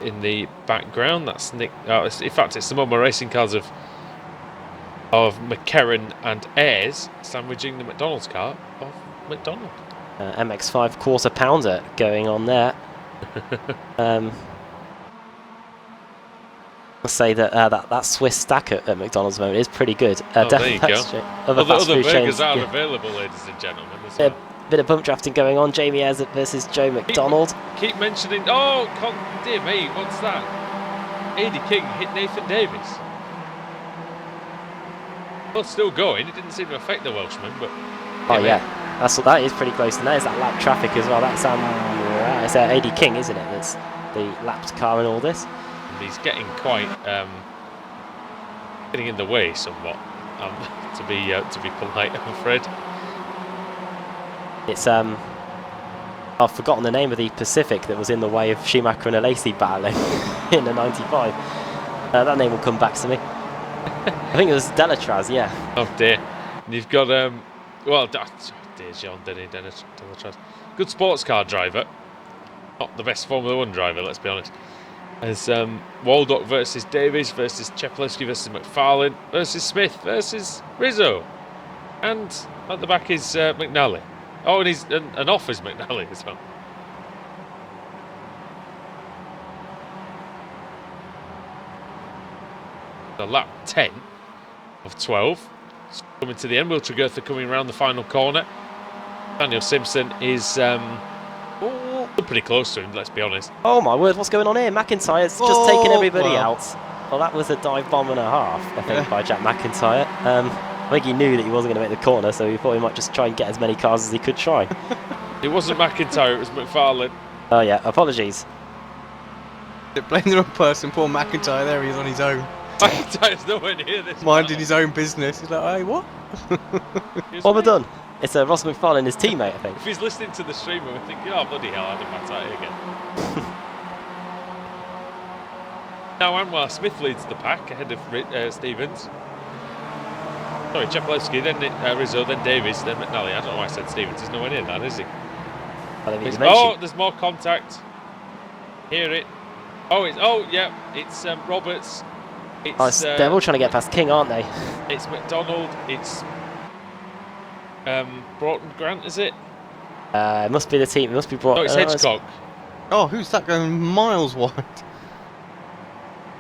In the background, that's Nick. In fact, it's the Momo racing cars of McCarran and Ayres sandwiching the McDonald's car of McDonald. MX5 quarter pounder going on there. I'll say that that Swiss stack at McDonald's moment is pretty good. There you go. Other fast other food burgers chains, are yeah. available, ladies and gentlemen. As Bit, well. bit of bump drafting going on. Jamie Ayres versus Joe McDonald. Keep mentioning. Oh, dear me, what's that? AD King hit Nathan Davis. Well, still going. It didn't seem to affect the Welshman, but. Oh yeah, that is pretty close. And there's that lap traffic as well. That's it's AD King, isn't it? That's the lapped car in all this. And he's getting quite getting in the way somewhat. To be polite, I'm afraid. It's I've forgotten the name of the Pacific that was in the way of Schumacher and Alesi battling in the '95. That name will come back to me. I think it was Delatraz, yeah. Oh dear. And you've got dear Jean Delatraz. Good sports car driver. Not the best Formula 1 driver, let's be honest. As Waldock versus Davies versus Chepelewski versus McFarlane versus Smith versus Rizzo. And at the back is McNally. Oh, and he's and off is McNally as well. The lap 10 of 12. Coming to the end. Will Tregurtha coming around the final corner. Daniel Simpson is pretty close to him, let's be honest. Oh my word, what's going on here? McIntyre's just taking everybody out. Well, that was a dive bomb and a half, I think, by Jack McIntyre. I think he knew that he wasn't going to make the corner, so he thought he might just try and get as many cars as he could try. It wasn't McIntyre, it was McFarlane. Oh yeah, apologies. Blame the wrong person. Poor McIntyre there. He's on his own. McIntyre's nowhere near this. Minding his own business. He's like, hey, what? What have we done? It's Ross McFarlane, his teammate, I think. If he's listening to the stream, we're thinking, oh bloody hell, Adam McIntyre again. Now Anwar Smith leads the pack ahead of Stevens. Sorry, Chepelewski, then Rizzo, then Davies, then McNally. I don't know why I said Stevens. He's nowhere near that, is he? There's more contact. Hear it. It's Roberts. It's they're all trying to get past King, aren't they? It's McDonald. It's Broughton Grant, is it? It must be the team. It must be Broughton. No, it's Hedgecock. Oh, who's that going miles wide?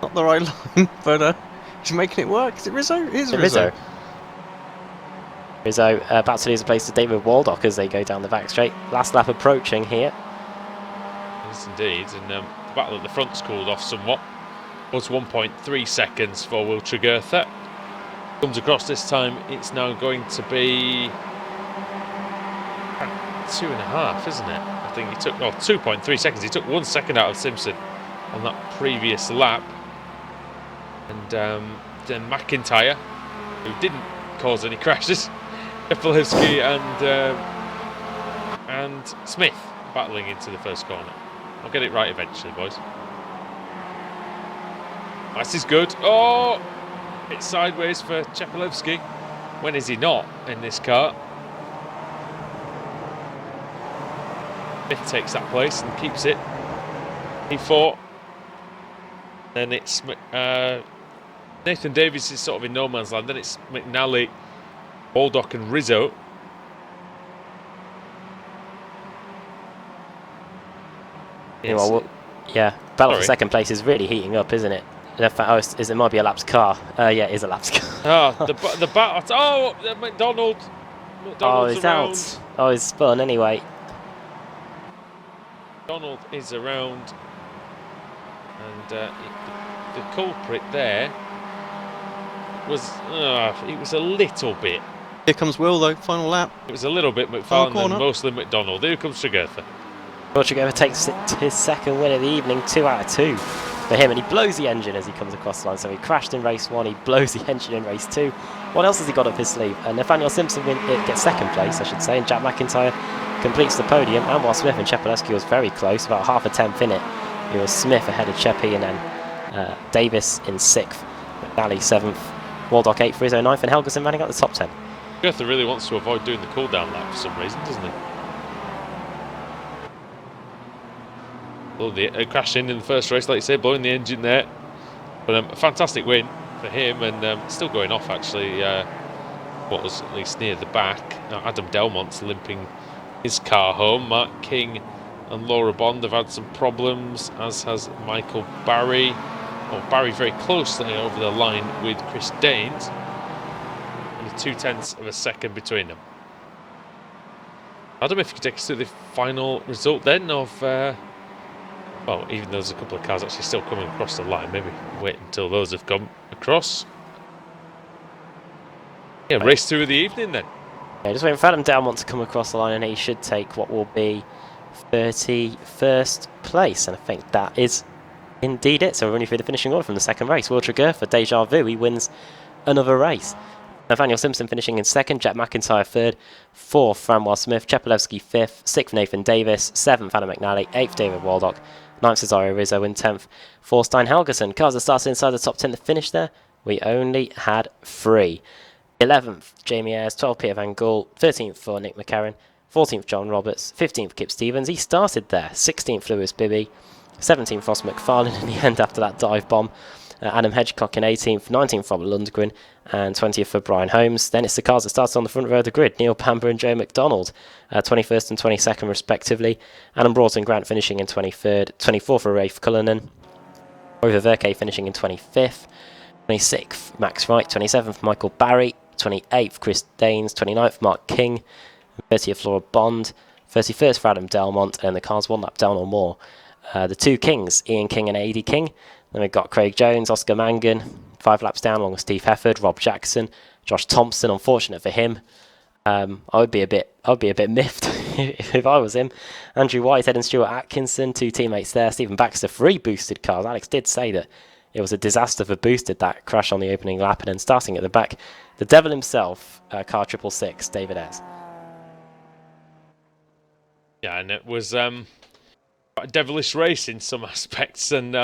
Not the right line, but he's making it work. Is it Rizzo? It is Rizzo. Rizzo about to lose a place to David Waldock as they go down the back straight. Last lap approaching here. Yes, indeed. And the battle at the front's cooled off somewhat. Was 1.3 seconds for Will Tregurtha. Comes across this time, it's now going to be 2.5, isn't it? I think he took 2.3 seconds. He took 1 second out of Simpson on that previous lap. And then McIntyre, who didn't cause any crashes, Chepelewski and Smith battling into the first corner. I'll get it right eventually, boys. This is good. Oh, it's sideways for Chepelewski. When is he not in this car? Smith takes that place and keeps it. P4. Then it's Nathan Davies is sort of in no man's land. Then it's McNally, Waldock and Rizzo. Battle for second place is really heating up, isn't it? It might be a lapsed car. Yeah, it is a lapsed car. The battle. Oh, McDonald. McDonald's he's around. out. Oh, he's spun anyway. McDonald is around. And the culprit there was it was a little bit. Here comes Will though, final lap. It was a little bit McFarlane and mostly McDonald. Here comes Tregurtha. Will Tregurtha takes his second win of the evening, 2 out of 2 for him, and he blows the engine as he comes across the line. So he crashed in race 1, he blows the engine in race 2. What else has he got up his sleeve? And Nathaniel Simpson gets second place, I should say, and Jack McIntyre completes the podium. And while Smith and Chepelewski was very close, about half a tenth in it, it was Smith ahead of Cheppy, and then Davis in 6th, McNally 7th, Waldock 8th, Rizzo 9th, and Helgeson running out the top 10. Tregurtha really wants to avoid doing the cool down lap for some reason, doesn't he? Crashing in the first race, like you say, blowing the engine there. But a fantastic win for him, and still going off actually. Was at least near the back. Now Adam Delmont's limping his car home. Mark King and Laura Bond have had some problems, as has Michael Barry. Well, Barry very close there over the line with Chris Danes. Only 0.2 of a second between them. Adam, if you could take us through the final result then of... well, even though there's a couple of cars actually still coming across the line, maybe wait until those have come across. Yeah, race through the evening then. Yeah, just waiting for Adam Delmont to come across the line, and he should take what will be 31st place, and I think that is indeed it. So we're running through the finishing order from the second race. Will Tregear for Deja Vu, he wins another race. Nathaniel Simpson finishing in second, Jet McIntyre third, fourth Franwell Smith, Chepolewski fifth, sixth Nathan Davis, seventh Anna McNally, eighth David Waldock, ninth Cesario Rizzo, and 10th Forstein Helgeson. Cars that started inside the top 10 to finish there, we only had 3. 11th Jamie Ayres, 12th Peter Van Gool, 13th for Nick McCarron, 14th John Roberts, 15th Kip Stevens, he started there, 16th Lewis Bibby, 17th Ross McFarlane in the end after that dive bomb, Adam Hedgecock in 18th, 19th Robert Lundgren, and 20th for Brian Holmes. Then it's the cars that started on the front row of the grid, Neil Bamber and Joe McDonald, 21st and 22nd respectively, Adam Broughton Grant finishing in 23rd, 24th for Rafe Cullinan, Rover Verke finishing in 25th, 26th Max Wright, 27th Michael Barry, 28th Chris Danes, 29th Mark King, 30th Laura Bond, 31st for Adam Delmont, and the cars one lap down or more. The two Kings, Ian King and A.D. King. Then we've got Craig Jones, Oscar Mangan, 5 laps down along with Steve Hefford, Rob Jackson, Josh Thompson. Unfortunate for him. I would be a bit miffed if I was him. Andrew Whitehead and Stuart Atkinson, 2 teammates there. Stephen Baxter, 3 boosted cars. Alex did say that it was a disaster for boosted, that crash on the opening lap, and then starting at the back, the devil himself, car 666, David Ayres. Yeah, and it was a devilish race in some aspects. And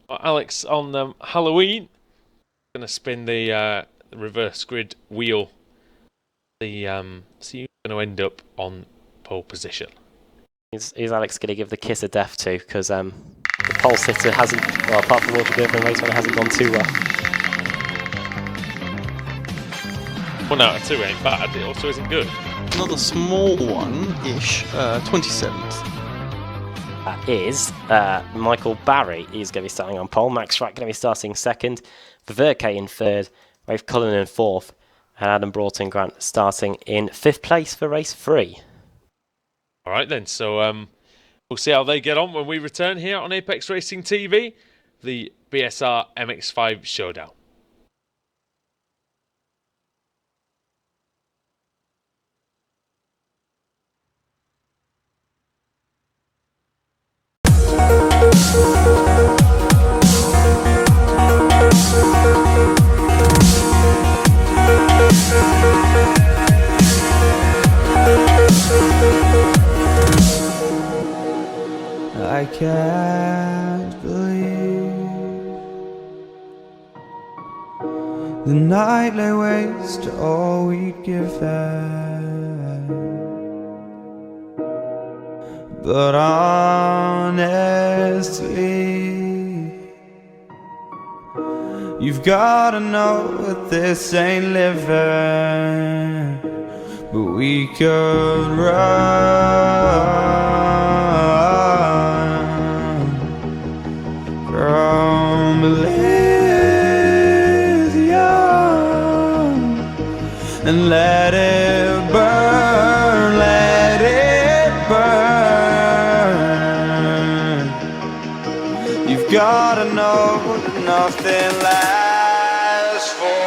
Alex on Halloween going to spin the reverse grid wheel. So you're going to end up on pole position. Is Alex going to give the kiss of death to? Because the pole sitter hasn't, well, apart from Walter Griffin race when it hasn't gone too well. 1 out of 2 ain't bad. It also isn't good. Another small one-ish, 27th. That is Michael Barry. He's going to be starting on pole. Max Schrack going to be starting second. Verke in third. Rafe Cullen in fourth. And Adam Broughton Grant starting in 5th place for race 3. All right then, so we'll see how they get on when we return here on Apex Racing TV, the BSR MX5 Showdown. I can't believe the night lay waste to all we'd given. But honestly, you've gotta know that this ain't living. But we could run from Elysium and let it burn, let it burn. You've gotta know that nothing lasts forever.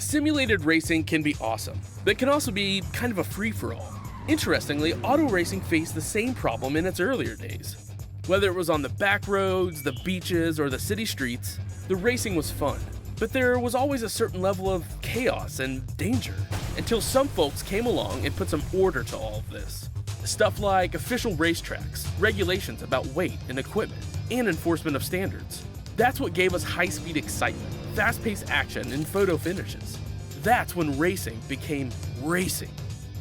Simulated racing can be awesome, but it can also be kind of a free-for-all. Interestingly, auto racing faced the same problem in its earlier days. Whether it was on the back roads, the beaches, or the city streets, the racing was fun. But there was always a certain level of chaos and danger, until some folks came along and put some order to all of this. Stuff like official racetracks, regulations about weight and equipment, and enforcement of standards. That's what gave us high-speed excitement, fast-paced action, and photo finishes. That's when racing became racing.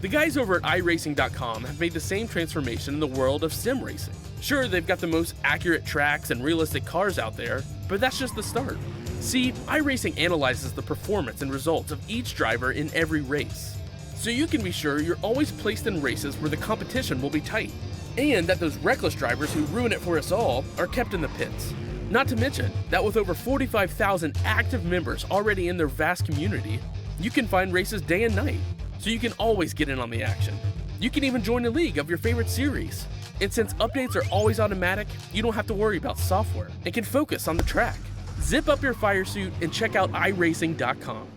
The guys over at iRacing.com have made the same transformation in the world of sim racing. Sure, they've got the most accurate tracks and realistic cars out there, but that's just the start. See, iRacing analyzes the performance and results of each driver in every race, so you can be sure you're always placed in races where the competition will be tight, and that those reckless drivers who ruin it for us all are kept in the pits. Not to mention that with over 45,000 active members already in their vast community, you can find races day and night, so you can always get in on the action. You can even join a league of your favorite series. And since updates are always automatic, you don't have to worry about software and can focus on the track. Zip up your fire suit and check out iRacing.com.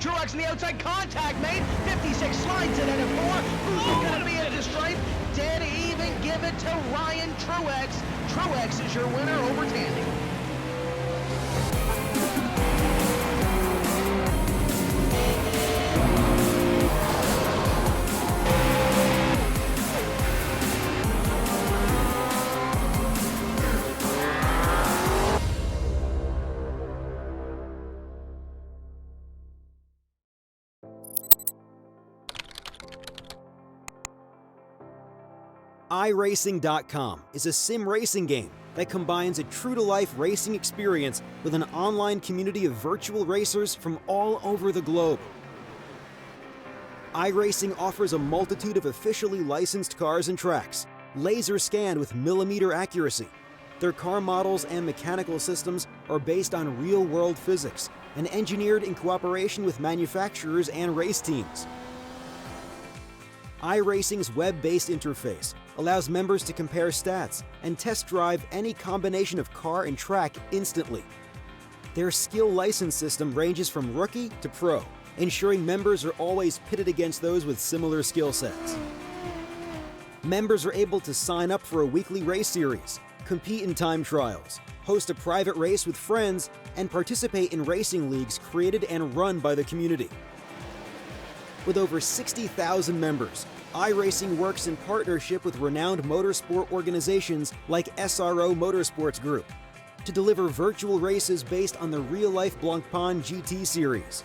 Truex in the outside, contact made. 56 slides it into 4. Who's going to be at the stripe? Dead even, give it to Ryan Truex. Truex is your winner over Tandy. iRacing.com is a sim racing game that combines a true-to-life racing experience with an online community of virtual racers from all over the globe. iRacing offers a multitude of officially licensed cars and tracks, laser scanned with millimeter accuracy. Their car models and mechanical systems are based on real-world physics and engineered in cooperation with manufacturers and race teams. iRacing's web-based interface allows members to compare stats and test drive any combination of car and track instantly. Their skill license system ranges from rookie to pro, ensuring members are always pitted against those with similar skill sets. Members are able to sign up for a weekly race series, compete in time trials, host a private race with friends, and participate in racing leagues created and run by the community. With over 60,000 members, iRacing works in partnership with renowned motorsport organizations like SRO Motorsports Group to deliver virtual races based on the real-life Blancpain GT series.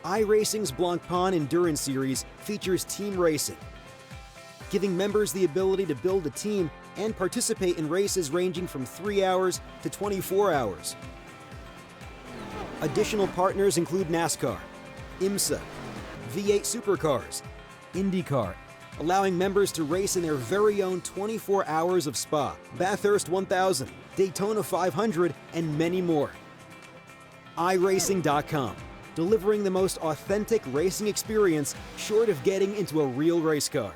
iRacing's Blancpain Endurance Series features team racing, giving members the ability to build a team and participate in races ranging from 3 hours to 24 hours. Additional partners include NASCAR, IMSA, V8 Supercars, IndyCar, allowing members to race in their very own 24 hours of Spa, Bathurst 1000, Daytona 500, and many more. iRacing.com, delivering the most authentic racing experience short of getting into a real race car.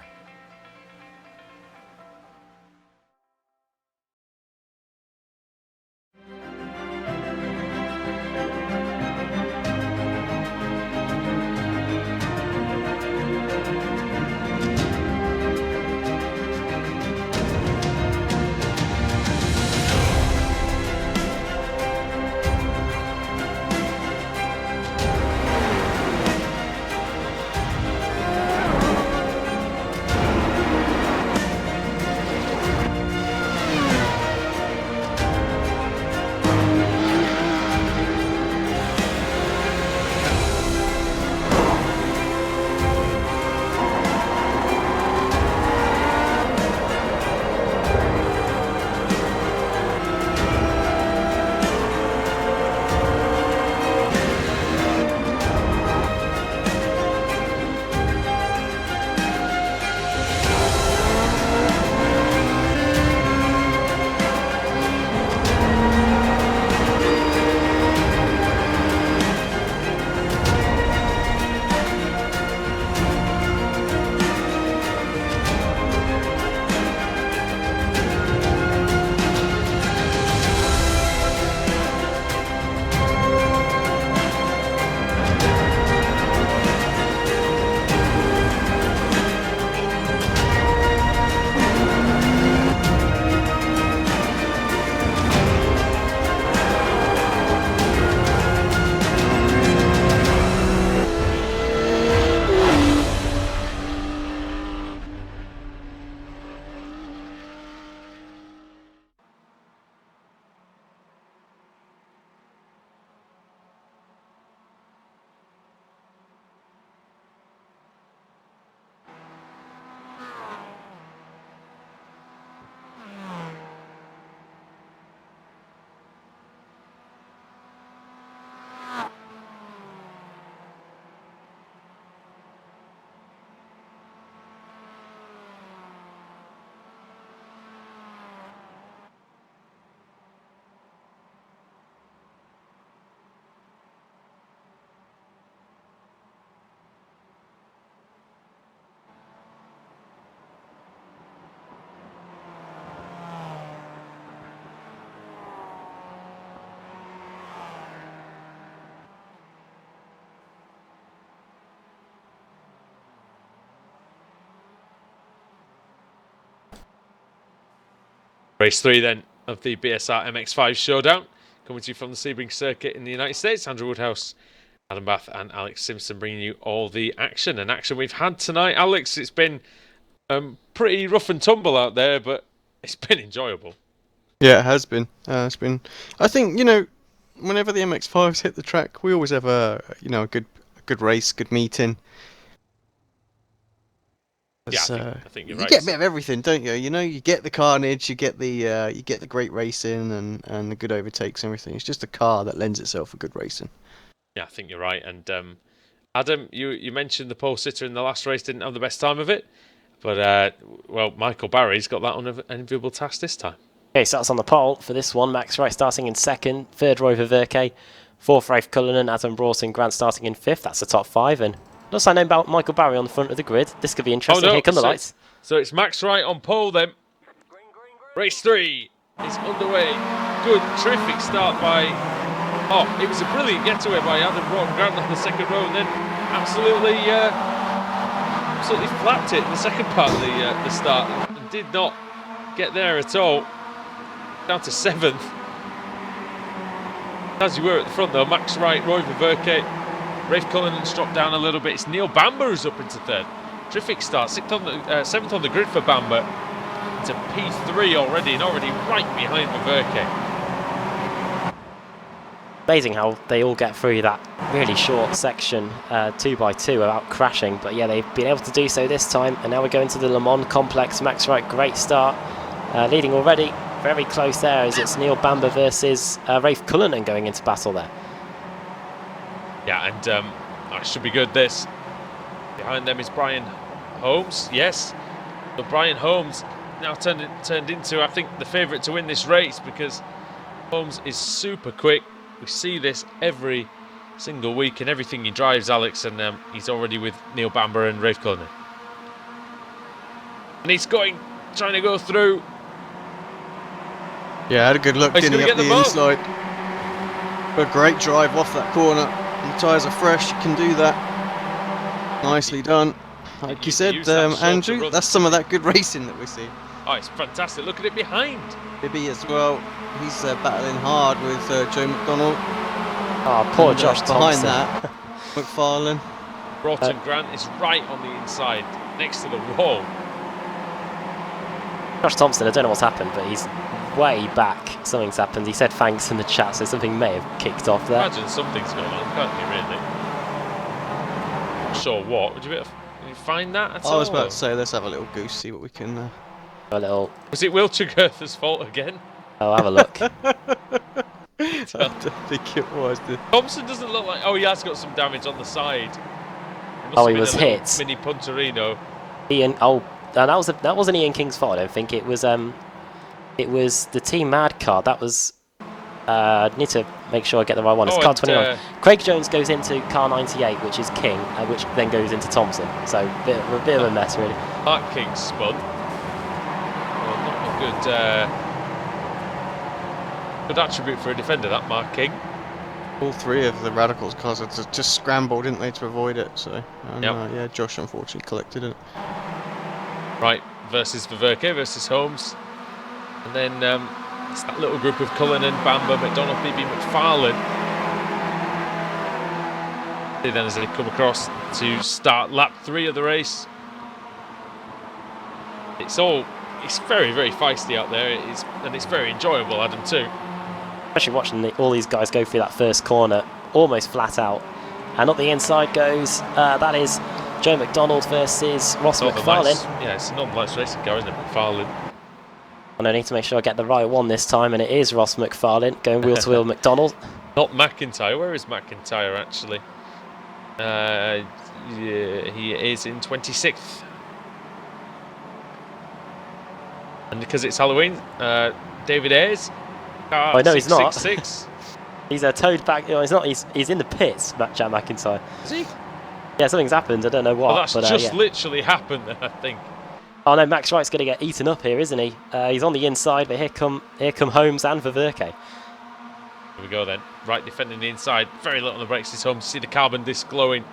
Race 3 then of the BSR MX5 Showdown, coming to you from the Sebring circuit in the United States. Andrew Woodhouse, Adam Bath and Alex Simpson bringing you all the action we've had tonight. Alex, it's been pretty rough and tumble out there, but it's been enjoyable. Yeah, it has been. It's been. I think, you know, whenever the MX5s hit the track, we always have a good race, good meeting. Yeah, I think you're right. You get a bit of everything, don't you? You know, you get the carnage, you get the great racing and the good overtakes and everything. It's just a car that lends itself for good racing. Yeah, I think you're right. And Adam, you mentioned the pole sitter in the last race didn't have the best time of it, but well, Michael Barry's got that unenviable task this time. Okay, starts on the pole for this one. Max Wright starting in second, third Roy Verke, fourth Rafe Cullinan, Adam Broughton, Grant starting in fifth. That's the top five. And looks like I know about Michael Barry on the front of the grid. This could be interesting. Oh, no. Here come the lights. So it's Max Wright on pole then. Race 3 is underway. Good, terrific start by... Oh, it was a brilliant getaway by Adam Broughton Grant on the second row, and then absolutely flapped it in the second part of the start and did not get there at all. Down to 7th. As you were at the front though, Max Wright, Roy Verke, Rafe Cullinan's dropped down a little bit. It's Neil Bamber who's up into third. Terrific start. 7th on the grid for Bamber. Into P3 already, and already right behind Verke. Amazing how they all get through that really short section 2x2 without crashing. But yeah, they've been able to do so this time. And now we're going to the Le Mans complex. Max Wright, great start. Leading already. Very close there as it's Neil Bamber versus Rafe Cullinan going into battle there. Yeah, and that should be good, this. Behind them is Brian Holmes, yes. But Brian Holmes now turned into, I think, the favourite to win this race because Holmes is super quick. We see this every single week in everything he drives, Alex, and he's already with Neil Bamber and Rafe Cullinan. And he's trying to go through. Yeah, had a good look, didn't he, up the inside. A great drive off that corner. The tyres are fresh, you can do that. Nicely done. Like you said, Andrew, that's some of that good racing that we see. Oh, it's fantastic. Look at it behind. Bibby as well. He's battling hard with Joe McDonald. Oh, poor Josh behind Thompson. that, McFarlane. Broughton Grant is right on the inside, next to the wall. Josh Thompson, I don't know what's happened, but he's way back. Something's happened. He said thanks in the chat, so something may have kicked off there. Imagine something's going on, can't you, really? Not sure what. Would you find that at all? I was about to say, let's have a little goose, see what we can... A little... Was it Will Chigurtha's fault again? I'll have a look. I don't think it was. Thompson doesn't look like... Oh, he has got some damage on the side. He was hit. Mini Punterino. Ian... Oh, that wasn't Ian King's fault, I don't think. It was the Team Mad car. That was... I need to make sure I get the right one. It's car 21. Craig Jones goes into car 98, which is King, which then goes into Thompson. So a bit of a mess, really. Mark King spun. Well, not a good attribute for a defender, that Mark King. All three of the Radicals cars had just scrambled, didn't they, to avoid it? So, yeah, Josh unfortunately collected it. Right, versus Verke versus Holmes. And then it's that little group of Cullinan, Bamber, McDonald, Bibby, McFarlane. Then as they come across to start lap 3 of the race. It's very, very feisty out there, and it's very enjoyable, Adam, too. Especially watching all these guys go through that first corner, almost flat out. And up the inside goes, that is Joe McDonald versus Ross McFarlane. It's a non-lights racing car, isn't it, McFarlane? And I need to make sure I get the right one this time, and it is Ross McFarlane going wheel to wheel McDonald. Not McIntyre. Where is McIntyre, actually? Yeah, he is in 26th. And because it's Halloween, David Ayres. Oh, no, he's not. 666. He's towed back. No, he's not. He's in the pits, Jack McIntyre. Is he? Yeah, something's happened. I don't know what. Well, that's just literally happened, I think. Oh no, Max Wright's going to get eaten up here, isn't he? He's on the inside, but here come Holmes and Verke. Here we go then. Wright defending the inside. Very little on the brakes is Holmes. See the carbon disc glowing.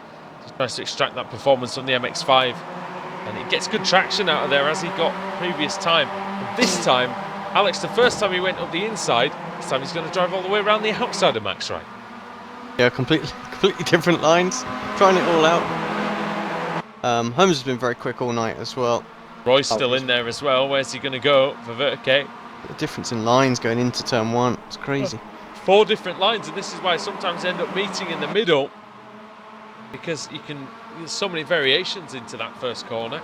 Just tries to extract that performance from the MX5. And he gets good traction out of there as he got previous time. And this time, Alex, the first time he went up the inside, this time he's going to drive all the way around the outside of Max Wright. Yeah, completely different lines. Trying it all out. Holmes has been very quick all night as well. Roy's still in there as well. Where's he going to go for Verke? The difference in lines going into turn 1. It's crazy. 4 different lines, and this is why sometimes end up meeting in the middle, because there's so many variations into that first corner.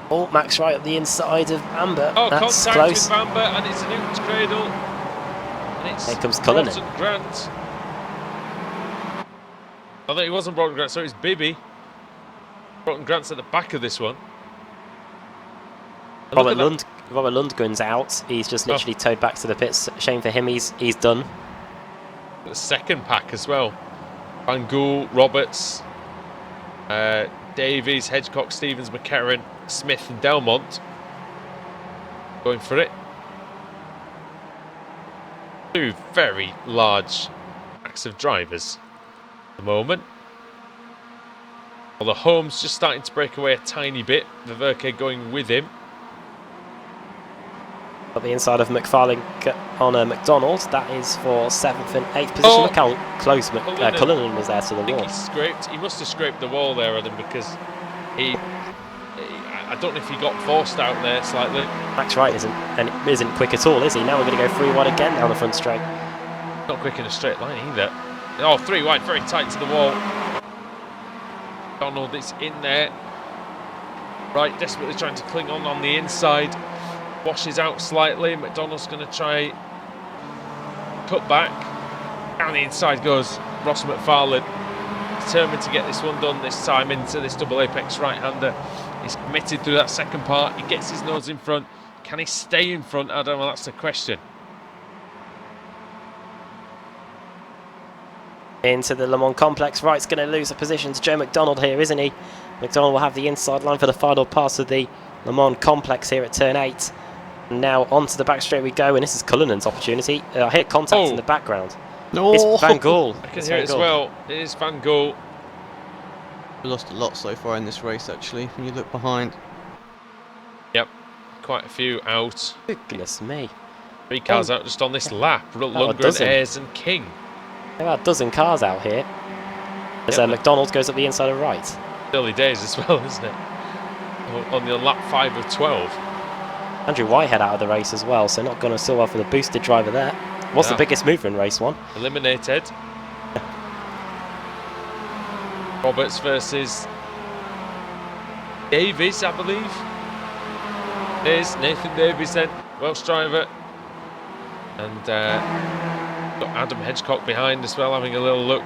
Oh, Max Wright at the inside of Amber. Oh, That's contact close. with Bamber, and it's a Newton's Cradle. And it's Here comes Cullinan. Broughton Grant. I think it wasn't Broughton Grant, sorry, it's Bibby. Broughton Grant's at the back of this one. And Robert Lundgren's out. He's just literally towed back to the pits. Shame for him, he's done. The second pack as well. Van Gool, Roberts, Davies, Hedgecock, Stevens, McCarran, Smith and Delmont going for it. 2 very large packs of drivers at the moment. Although Holmes just starting to break away a tiny bit. Verke going with him. At the inside of McFarlane on McDonald. That is for 7th and 8th position. Look how close Cullinan was there to the I think wall. he must have scraped the wall there, Adam, because I don't know if he got forced out there slightly. Max Wright isn't quick at all, is he? Now we're going to go 3 wide again down the front straight. Not quick in a straight line either. Oh, 3 wide, very tight to the wall. Donald is in there. Right, desperately trying to cling on the inside. Washes out slightly. McDonald's going to try cut back. Down the inside goes Ross McFarlane. Determined to get this one done this time into this double apex right-hander. He's committed through that second part. He gets his nose in front. Can he stay in front? I don't know. That's the question. Into the Le Mans complex. Wright's going to lose a position to Joe McDonald here, isn't he? McDonald will have the inside line for the final pass of the Le Mans complex here at turn 8. And now onto the back straight we go, and this is Cullinan's opportunity. I hear contact in the background. No, it's Van Gool. I can hear it as well. It is Van Gool. We lost a lot so far in this race, actually, when you look behind. Yep, quite a few out. Goodness me. 3 cars out just on this lap. Lundgren, Ayres and King. There are a dozen cars out here. As McDonald goes up the inside of Wright. Early days as well, isn't it? On lap 5 of 12. Andrew Whitehead out of the race as well, so not going to still well for the boosted driver there. What's the biggest mover in race 1? Eliminated. Roberts versus Davies, I believe. There's Nathan Davies then, Welsh driver. And got Adam Hedgecock behind as well, having a little look.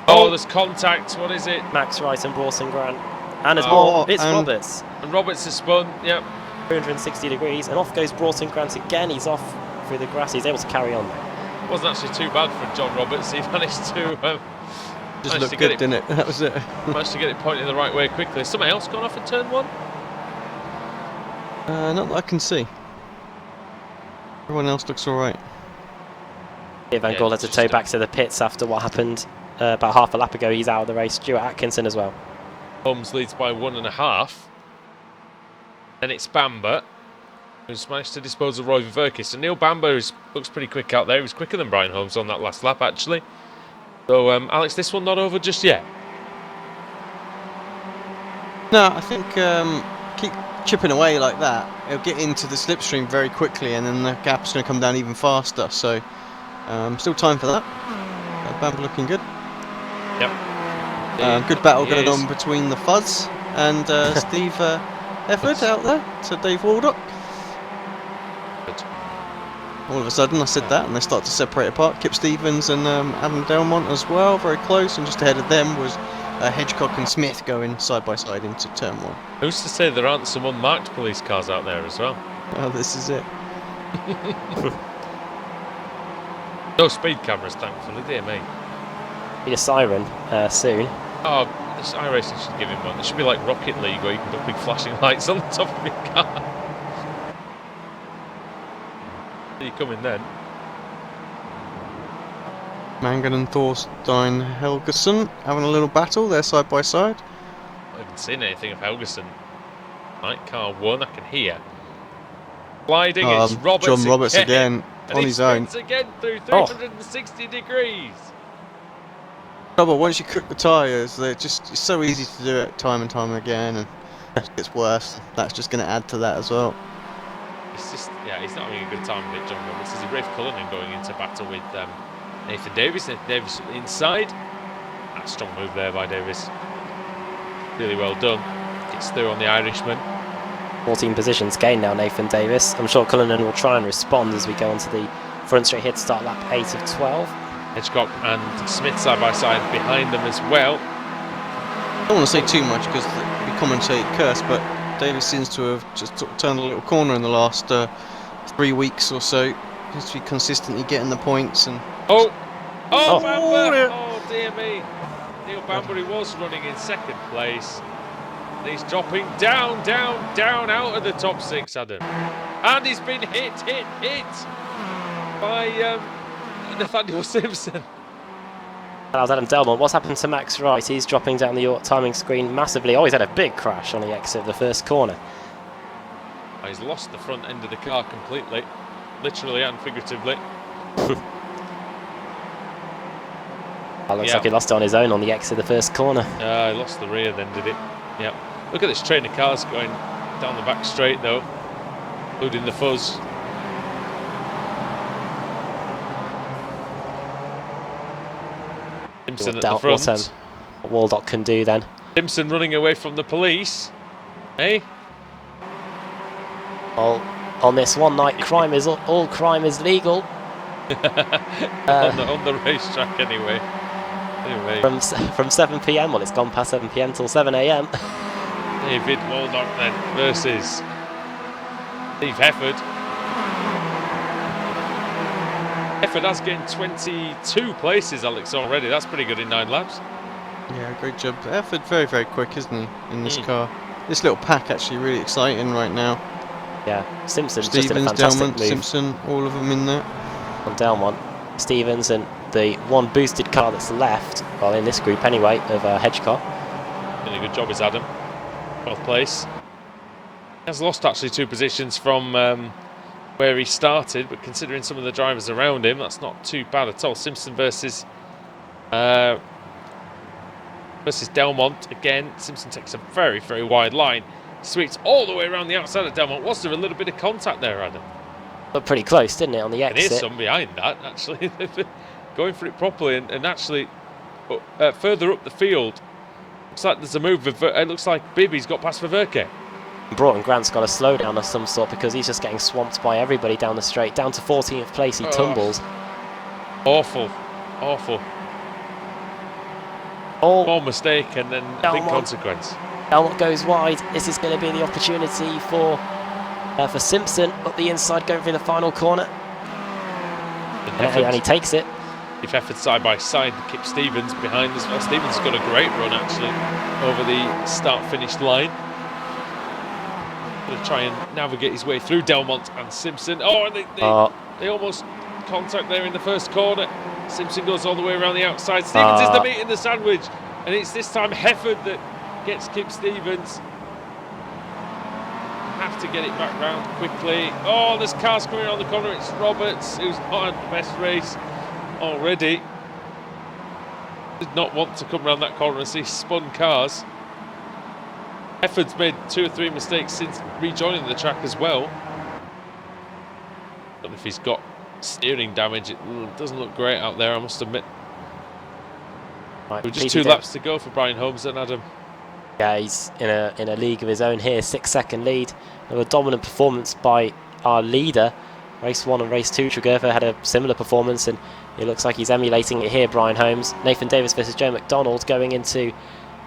Oh, there's contact. What is it? Max Wright and Broughton Grant. And it's Roberts. And Roberts has spun, yep. 360 degrees, and off goes Broughton Grant again. He's off through the grass. He's able to carry on. Wasn't actually too bad for John Roberts. He managed to just looked good, didn't it? That was it. Managed to get it pointed the right way quickly. Has something else gone off in turn 1? Not that I can see. Everyone else looks all right. Van Gool had to tow back to the pits after what happened about half a lap ago. He's out of the race. Stuart Atkinson as well. Holmes leads by 1.5. Then it's Bamber, who's managed to dispose of Roy Verke. So Neil Bamber looks pretty quick out there. He was quicker than Brian Holmes on that last lap, actually. So, Alex, this one not over just yet? No, I think keep chipping away like that. It'll get into the slipstream very quickly, and then the gap's going to come down even faster. So, still time for that. Bamber looking good. Yep. Good battle going on between the Fuzz and Steve Efford out there to Dave Waldock. Good. All of a sudden I said that and they start to separate apart. Kip Stevens and Adam Delmont as well, very close, and just ahead of them was Hedgecock and Smith going side by side into turn 1. Who's to say there aren't some unmarked police cars out there as well? Oh, this is it. No speed cameras, thankfully, dear me. Need a siren soon. Oh, this iRacing should give him one. It should be like Rocket League where you can put big flashing lights on the top of your car. You come in then. Mangan and Thorstein Helgeson having a little battle. They're side by side. I haven't seen anything of Helgeson. Right, car 1, I can hear. Sliding, it's Roberts John Roberts again and on he his own. spins again through 360 degrees. Trouble, once you cook the tyres, it's so easy to do it time and time again, and it just gets worse. That's just going to add to that as well. It's just, yeah, he's not having a good time with it, John Roberts. This is Rafe Cullinan going into battle with Nathan Davis. Nathan Davis inside. That's a strong move there by Davis. Really well done. Gets through on the Irishman. 14 positions gained now, Nathan Davis. I'm sure Cullinan will try and respond as we go onto the front straight here to start lap 8 of 12. Hitchcock and Smith side by side behind them as well. I don't want to say too much because we commentate curse, but Davis seems to have just turned a little corner in the last 3 weeks or so. Seems to be consistently getting the points. And Bamber! Oh dear me. Neil Bamber was running in second place. He's dropping down out of the top 6, Adam. And he's been hit by Nathaniel Simpson. That was Adam Delmont. What's happened to Max Wright? He's dropping down the timing screen massively. Oh, he's had a big crash on the exit of the first corner. He's lost the front end of the car completely, literally and figuratively. Looks like he lost it on his own on the exit of the first corner. He lost the rear then, did it? Yep. Look at this train of cars going down the back straight though, including the fuzz. Simpson at the front. What Waldock can do then. Simpson running away from the police. Hey? Well, on this one night, all crime is legal. on the racetrack anyway. From 7 p.m. Well, it's gone past 7 p.m. till 7 a.m. David Waldock then versus Steve Hefford. Hefford has gained 22 places, Alex, already. That's pretty good in 9 laps. Yeah, great job. Hefford very, very quick, isn't he, in this car? This little pack actually really exciting right now. Yeah, Simpson Stevens, just did a fantastic Delmont, move. Simpson, all of them in there. On Delmont, Stevens, and the one boosted car that's left, well, in this group anyway, of Hedgecock. Doing a good job is Adam. 12th place. He has lost actually 2 positions from where he started, but considering some of the drivers around him, that's not too bad at all. Simpson versus Delmont. Again, Simpson takes a very, very wide line. Sweeps all the way around the outside of Delmont. Was there a little bit of contact there, Adam? But pretty close, didn't it, on the exit? There is some behind that, actually. Going for it properly and actually further up the field. Looks like there's a move. It looks like Bibby's got past Ververke. Broughton Grant's got a slowdown of some sort because he's just getting swamped by everybody down the straight. Down to 14th place, he tumbles. Awful. Small mistake and then big consequence. Delmont goes wide. This is going to be the opportunity for Simpson up the inside going through the final corner. And he takes it. If Hefford side by side, Kip Stevens behind as well. Stevens has got a great run actually over the start-finish line. Going to try and navigate his way through Delmont and Simpson. Oh, and they almost contact there in the first corner. Simpson goes all the way around the outside. Stevens is the meat in the sandwich, and it's this time Hefford that gets Kip Stevens. Have to get it back round quickly. Oh, there's cars coming around the corner. It's Roberts, who's not had the best race already. Did not want to come around that corner and see spun cars. Hefford's made 2 or 3 mistakes since rejoining the track as well. Don't know if he's got steering damage. It doesn't look great out there, I must admit. Right, just 2 laps to go for Brian Holmes and Adam. Yeah, he's in a league of his own here. 6-second lead. A dominant performance by our leader. Race 1 and Race 2, Tregurtha had a similar performance, and it looks like he's emulating it here, Brian Holmes. Nathan Davis versus Joe McDonald going into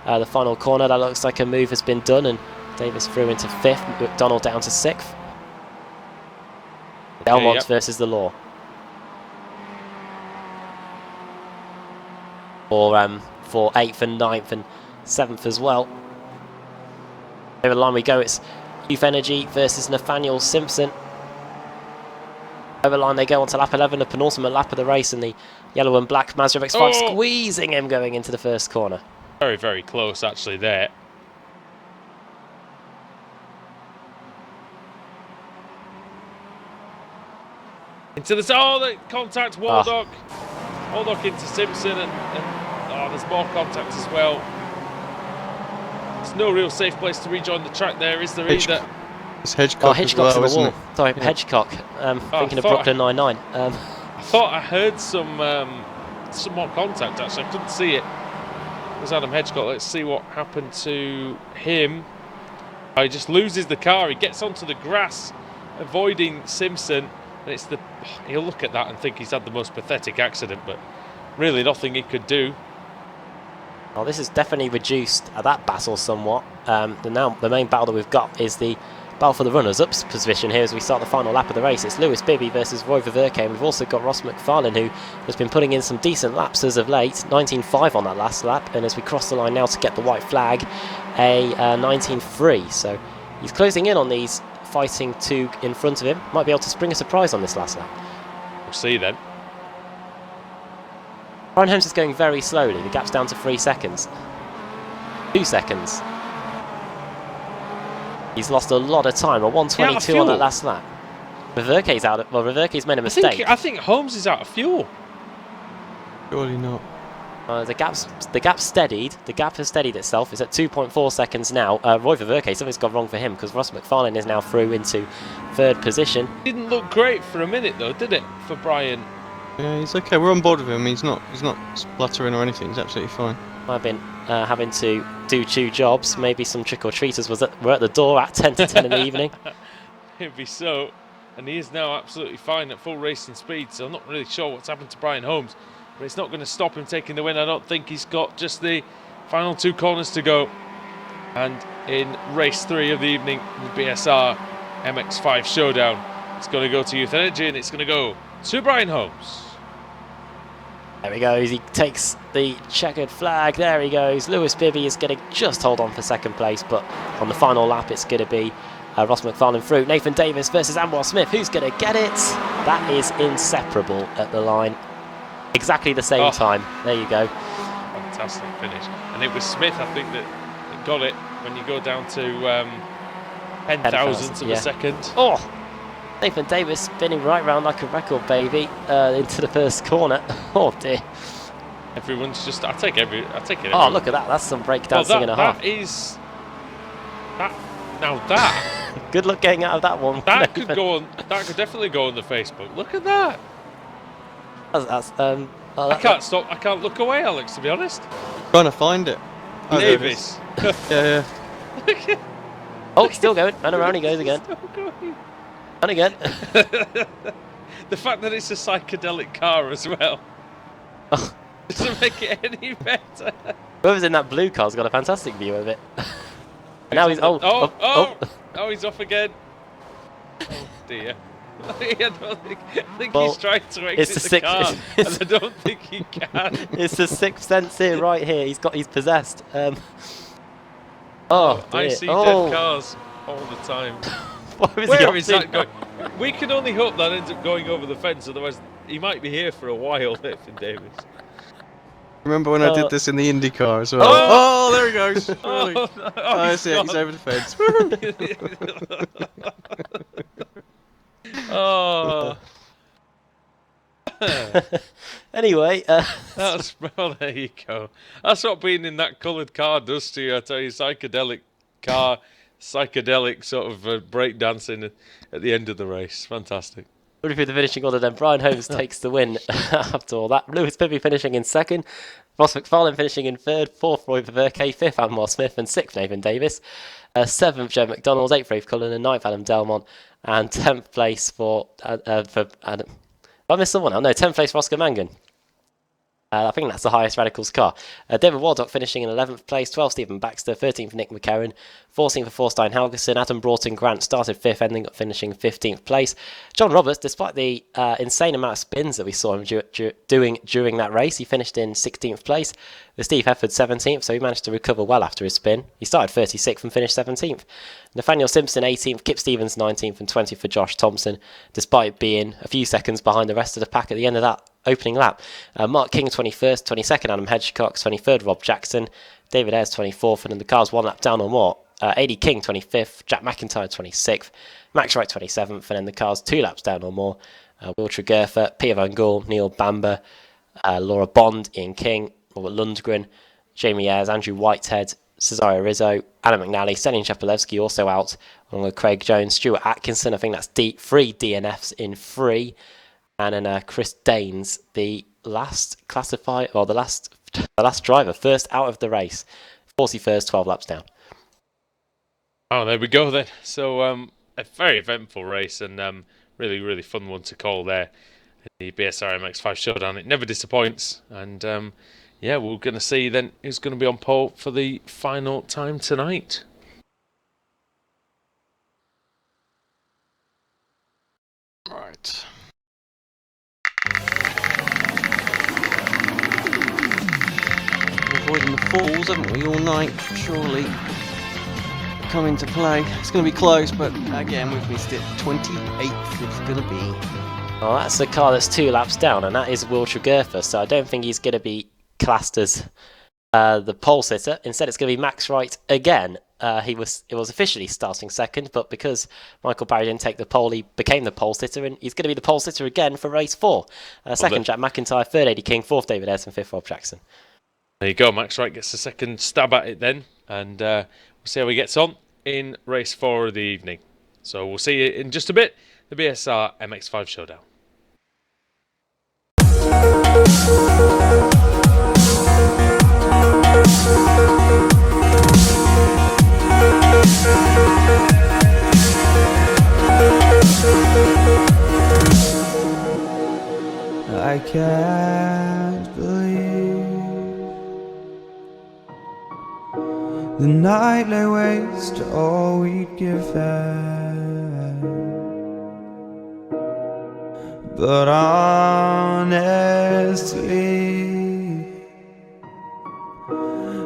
the final corner. That looks like a move has been done, and Davis through into 5th, McDonald down to 6th. Delmont versus the law. For 8th and 9th and 7th as well. Over the line we go. It's Youth Energy versus Nathaniel Simpson. Over the line they go on to lap 11, the penultimate lap of the race, and the yellow and black Mazda MX5 squeezing him going into the first corner. Very, very close actually there. Into the... Oh, the contact, Waldock. Waldock into Simpson, and there's more contact as well. There's no real safe place to rejoin the track there, is there either? It's Hedgecock as Hedgecock's well, in the wall. isn't it? Sorry, Yeah. Hedgecock. Thinking of Brooklyn Nine-Nine. I thought I heard some more contact, actually. I couldn't see it. It was Adam Hedgecock. Let's see what happened to him. He just loses the car. He gets onto the grass, avoiding Simpson. And he'll look at that and think he's had the most pathetic accident, but really nothing he could do. Well, this has definitely reduced that battle somewhat. The main battle that we've got is the battle for the runners-up position here as we start the final lap of the race. It's Lewis Bibby versus Roy Ververke, and we've also got Ross McFarlane, who has been putting in some decent laps as of late. 19.5 on that last lap, and as we cross the line now to get the white flag, a 19.3. So he's closing in on these fighting two in front of him. Might be able to spring a surprise on this last lap. We'll see then. Brian Holmes is going very slowly. The gap's down to 3 seconds. 2 seconds. He's lost a lot of time. A 1:22 on that last lap. Ververke's out. Ververke's made a mistake. I think Holmes is out of fuel. Surely not. The gap's steadied. The gap has steadied itself. It's at 2.4 seconds now. Roy Ververke, something's gone wrong for him because Ross McFarlane is now through into 3rd position. Didn't look great for a minute though, did it, for Brian? Yeah, he's okay. We're on board with him. He's not spluttering or anything. He's absolutely fine. I've been having to do 2 jobs. Maybe some trick-or-treaters were at the door at 10 to 10 in the evening. It'd be so. And he is now absolutely fine at full racing speed, so I'm not really sure what's happened to Brian Holmes. But it's not going to stop him taking the win. I don't think he's got just the final 2 corners to go. And in race 3 of the evening, the BSR MX5 Showdown, it's going to go to Youth Energy, and it's going to go to Brian Holmes. There he goes. He takes the checkered flag. There he goes. Lewis Bibby is going to just hold on for 2nd place, but on the final lap, it's going to be Ross McFarlane through. Nathan Davis versus Anwar Smith. Who's going to get it? That is inseparable at the line. Exactly the same time. There you go. Fantastic finish. And it was Smith, I think, that got it when you go down to 10 thousandths of a second. Oh! Nathan Davis spinning right round like a record, baby, into the first corner. Oh dear. Everyone's just... I take it. Oh, look at that. That's some breakdancing and a half. That is... Now that... Good luck getting out of that one. That could go on... That could definitely go on the Facebook. Look at that. I can't stop. I can't look away, Alex, to be honest. Trying to find it. Oh, Davis. Yeah. Oh, still going. And around he goes again. And again. The fact that it's a psychedelic car as well doesn't make it any better. Whoever's in that blue car's got a fantastic view of it. And now he's... Oh, he's off again. Oh, dear. I think he's trying to exit the car, and I don't think he can. It's the 6th sense here, right here. He's possessed. Oh, dear. I see dead cars all the time. Where is that going? We can only hope that ends up going over the fence, otherwise he might be here for a while, Nathan Davis. Remember when I did this in the IndyCar as well? Oh, there he goes. I see it. He's over the fence. Oh. Anyway, That's, well, there you go. That's what being in that coloured car does to you. I tell you, psychedelic car, psychedelic sort of breakdancing at the end of the race. Fantastic. Running through the finishing order then, Brian Holmes takes the win after all that. Lewis Bibby finishing in 2nd, Ross McFarlane finishing in 3rd, 4th Roy Ververke, 5th Anwar Smith, and 6th Nathan Davis, 7th Joe McDonald, 8th Rafe Cullen, and 9th Adam Delmont, and 10th place for Adam. I missed someone. 10th place for Oscar Mangan. I think that's the highest Radicals car. David Wardock finishing in 11th place, 12th Stephen Baxter, 13th Nick McCarron, 14th for Forstein Helgeson. Adam Broughton Grant started 5th, ending up finishing 15th place. John Roberts, despite the insane amount of spins that we saw him doing during that race, he finished in 16th place, with Steve Hefford 17th, so he managed to recover well after his spin. He started 36th and finished 17th. Nathaniel Simpson 18th, Kip Stevens 19th, and 20th for Josh Thompson, despite being a few seconds behind the rest of the pack at the end of that opening lap. Mark King 21st, 22nd Adam Hedgecock, 23rd Rob Jackson, David Ayres 24th, and then the cars 1 lap down or more. AD King 25th, Jack McIntyre 26th, Max Wright 27th, and then the cars 2 laps down or more. Will Tregertha, Peter Van Gool, Neil Bamber, Laura Bond, Ian King, Robert Lundgren, Jamie Ayres, Andrew Whitehead, Cesario Rizzo, Anna McNally, Selin Shepelevsky also out, along with Craig Jones, Stuart Atkinson. I think that's 3 DNFs in 3. And then Chris Daines, the last driver, first out of the race. 41st, 12 laps down. Oh, there we go then. So a very eventful race and really, really fun one to call there. The BSR MX5 Showdown. It never disappoints. And yeah, we're going to see then who's going to be on pole for the final time tonight. Right. Avoiding the falls, haven't we, all night? Surely come into play. It's going to be close, but again, we've missed it. 28th it's going to be. Well, that's the car that's 2 laps down, and that is Will Tregertha, so I don't think he's going to be classed as the pole sitter. Instead, it's going to be Max Wright again. It was officially starting second, but because Michael Barry didn't take the pole, he became the pole sitter, and he's going to be the pole sitter again for race 4. Second, Jack McIntyre, third, Eddie King, fourth, David Ayres, and fifth, Rob Jackson. There you go. Max Wright gets a second stab at it then, and we'll see how he gets on in race 4 of the evening. So we'll see you in just a bit. The BSR MX5 Showdown. I can't believe the night lay waste to all we'd given. But honestly,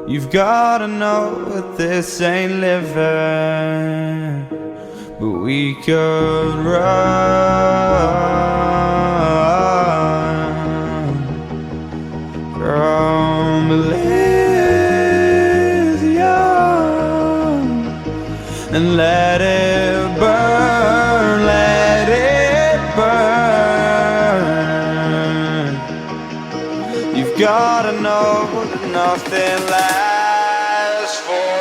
you've gotta know that this ain't living. But we could run from Elysium and let it burn, let it burn. You've gotta know that nothing lasts forever.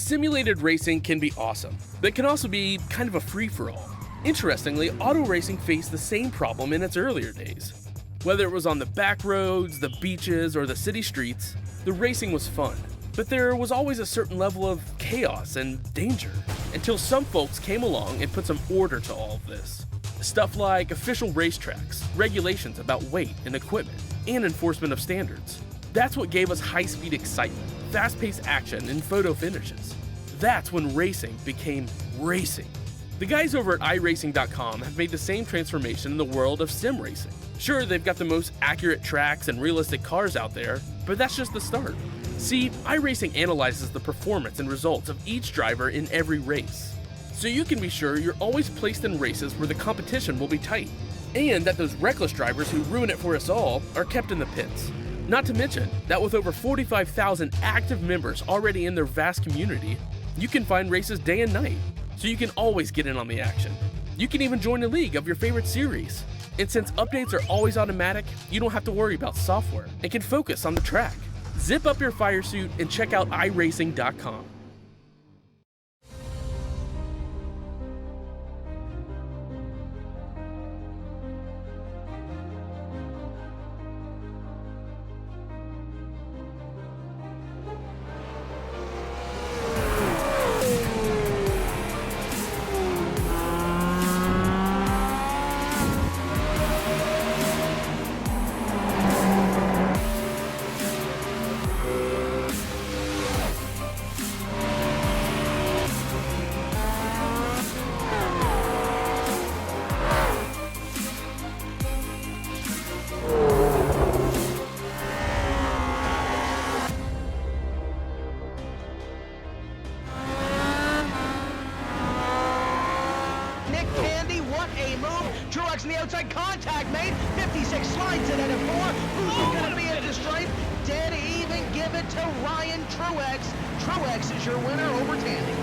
Simulated racing can be awesome, but it can also be kind of a free-for-all. Interestingly, auto racing faced the same problem in its earlier days. Whether it was on the back roads, the beaches, or the city streets, the racing was fun. But there was always a certain level of chaos and danger, until some folks came along and put some order to all of this. Stuff like official racetracks, regulations about weight and equipment, and enforcement of standards. That's what gave us high-speed excitement, fast-paced action, and photo finishes. That's when racing became racing. The guys over at iRacing.com have made the same transformation in the world of sim racing. Sure, they've got the most accurate tracks and realistic cars out there, but that's just the start. See, iRacing analyzes the performance and results of each driver in every race, so you can be sure you're always placed in races where the competition will be tight, and that those reckless drivers who ruin it for us all are kept in the pits. Not to mention that with over 45,000 active members already in their vast community, you can find races day and night, so you can always get in on the action. You can even join a league of your favorite series. And since updates are always automatic, you don't have to worry about software and can focus on the track. Zip up your fire suit and check out iRacing.com. Truex in the outside, contact made. 56 slides it at a 4. Who's going to be at the stripe? Dead even, give it to Ryan Truex. Truex is your winner over Tandy.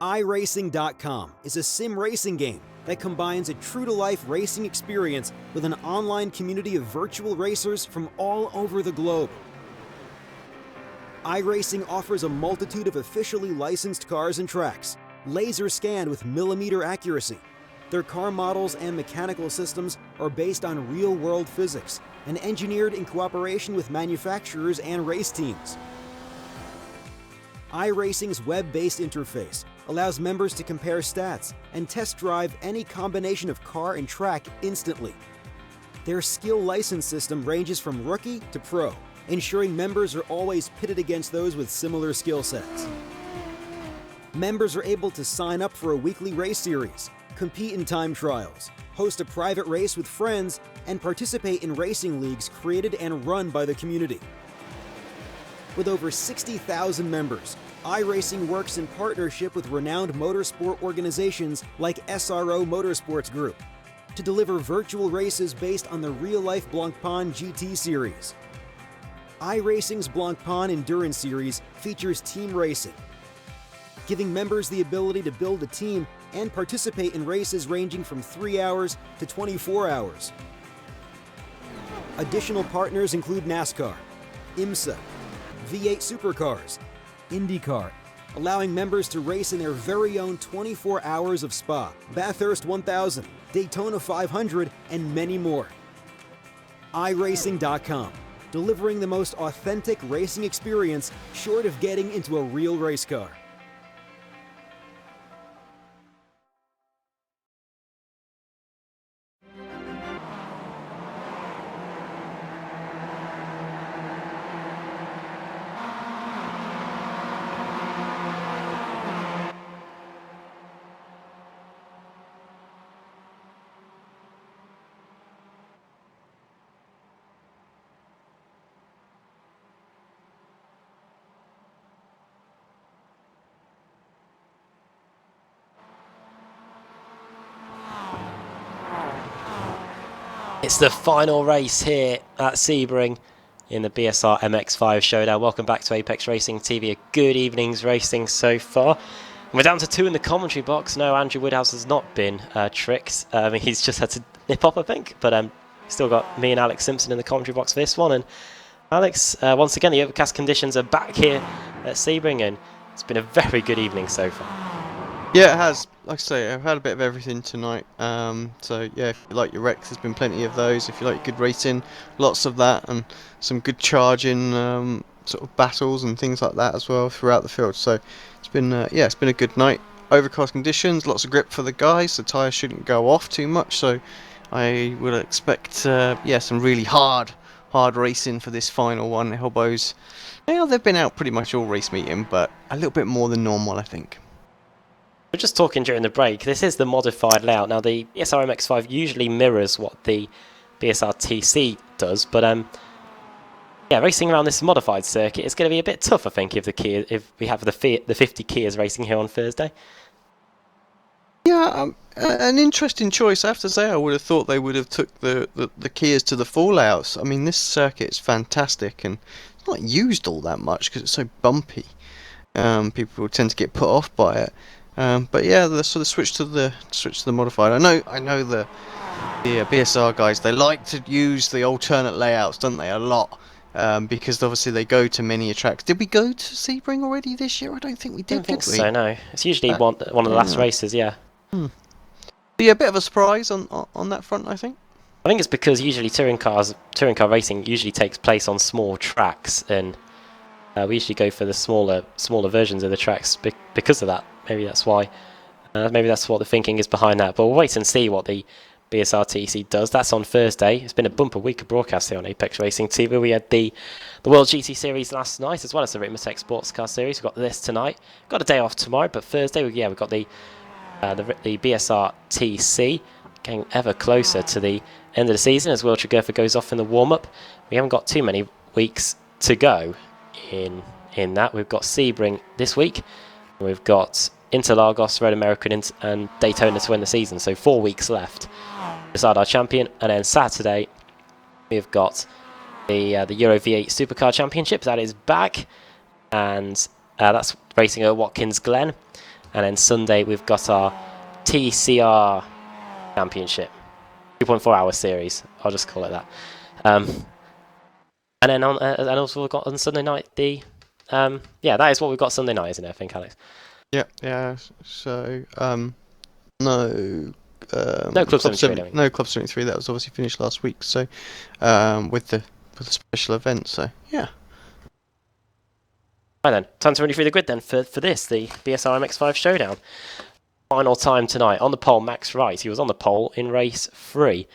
iRacing.com is a sim racing game that combines a true-to-life racing experience with an online community of virtual racers from all over the globe. iRacing offers a multitude of officially licensed cars and tracks, laser scanned with millimeter accuracy. Their car models and mechanical systems are based on real-world physics and engineered in cooperation with manufacturers and race teams. iRacing's web-based interface allows members to compare stats and test drive any combination of car and track instantly. Their skill license system ranges from rookie to pro, ensuring members are always pitted against those with similar skill sets. Members are able to sign up for a weekly race series, compete in time trials, host a private race with friends, and participate in racing leagues created and run by the community. With over 60,000 members, iRacing works in partnership with renowned motorsport organizations like SRO Motorsports Group to deliver virtual races based on the real-life Blancpain GT series. iRacing's Blancpain Endurance Series features team racing, giving members the ability to build a team and participate in races ranging from 3 hours to 24 hours. Additional partners include NASCAR, IMSA, V8 Supercars, IndyCar, allowing members to race in their very own 24 hours of Spa, Bathurst 1000, Daytona 500, and many more. iRacing.com, delivering the most authentic racing experience short of getting into a real race car. It's the final race here at Sebring in the BSR MX5 Showdown. Welcome back to Apex Racing TV. A good evening's racing so far. We're down to 2 in the commentary box. No, Andrew Woodhouse has not been tricked. He's just had to nip up, I think. But still got me and Alex Simpson in the commentary box for this one. And Alex, once again, the overcast conditions are back here at Sebring, and it's been a very good evening so far. Yeah, it has. Like I say, I've had a bit of everything tonight. So yeah, if you like your wrecks, there's been plenty of those. If you like good racing, lots of that, and some good charging sort of battles and things like that as well throughout the field. So it's been it's been a good night. Overcast conditions, lots of grip for the guys. The tyres shouldn't go off too much. So I would expect some really hard racing for this final one. The Hobos, they've been out pretty much all race meeting, but a little bit more than normal, I think. We're just talking during the break. This is the modified layout. Now, the BSR MX5 usually mirrors what the BSR TC does, but racing around this modified circuit is going to be a bit tough, I think, if we have the 50 Kias racing here on Thursday. Yeah, an interesting choice. I have to say, I would have thought they would have took the Kias to the full layouts. I mean, this circuit is fantastic, and it's not used all that much because it's so bumpy. People tend to get put off by it. But yeah, the sort of switch to the modified. I know the BSR guys. They like to use the alternate layouts, don't they? A lot, because obviously they go to many tracks. Did we go to Sebring already this year? I don't think we did. I don't think so. No, it's usually one of the last races. Yeah. Yeah, a bit of a surprise on that front, I think. I think it's because usually touring car racing usually takes place on small tracks, and we usually go for the smaller versions of the tracks because of that. Maybe that's why. Maybe that's what the thinking is behind that. But we'll wait and see what the BSR TC does. That's on Thursday. It's been a bumper week of broadcast here on Apex Racing TV. We had the World GT Series last night, as well as the Ritmatech Sports Car Series. We've got this tonight. Got a day off tomorrow, but Thursday, we've got the BSR TC, getting ever closer to the end of the season as Will Tregurtha goes off in the warm-up. We haven't got too many weeks to go in that. We've got Sebring this week. We've got Interlagos, Road America, and Daytona to win the season. So 4 weeks left to decide our champion. And then Saturday, we've got the Euro V8 Supercar Championship. That is back. And that's racing at Watkins Glen. And then Sunday, we've got our TCR Championship. 2.4 hour series. I'll just call it that. And then and also we've got on Sunday night that is what we've got Sunday night, isn't it, I think, Alex? Yeah. So no Club 73. No Club 73. That was obviously finished last week. So with the special event. So yeah. Right then, time to run you through the grid then for this, the BSR MX5 Showdown. Final time tonight. On the pole, Max Wright. He was on the pole in race 3.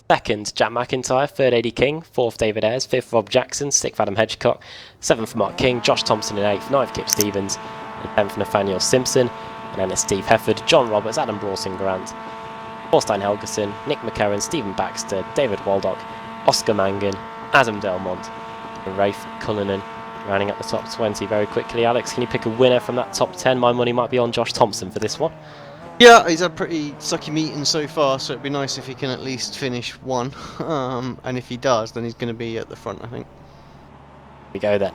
Second, Jack McIntyre. Third, Eddie King. Fourth, David Ayres. Fifth, Rob Jackson. Sixth, Adam Hedgecock. Seventh, Mark King. Josh Thompson in 8th. 9th, Kip Stevens. And 10th, Nathaniel Simpson. And then it's Steve Hefford, John Roberts, Adam Brawson Grant, Thorstein Helgeson, Nick McCarran, Stephen Baxter, David Waldock, Oscar Mangan, Adam Delmont, and Rafe Cullinan. Rounding up the top 20 very quickly. Alex, can you pick a winner from that top 10? My money might be on Josh Thompson for this one. Yeah, he's had pretty sucky meeting so far, so it'd be nice if he can at least finish one. And if he does, then he's going to be at the front, I think. Here we go then.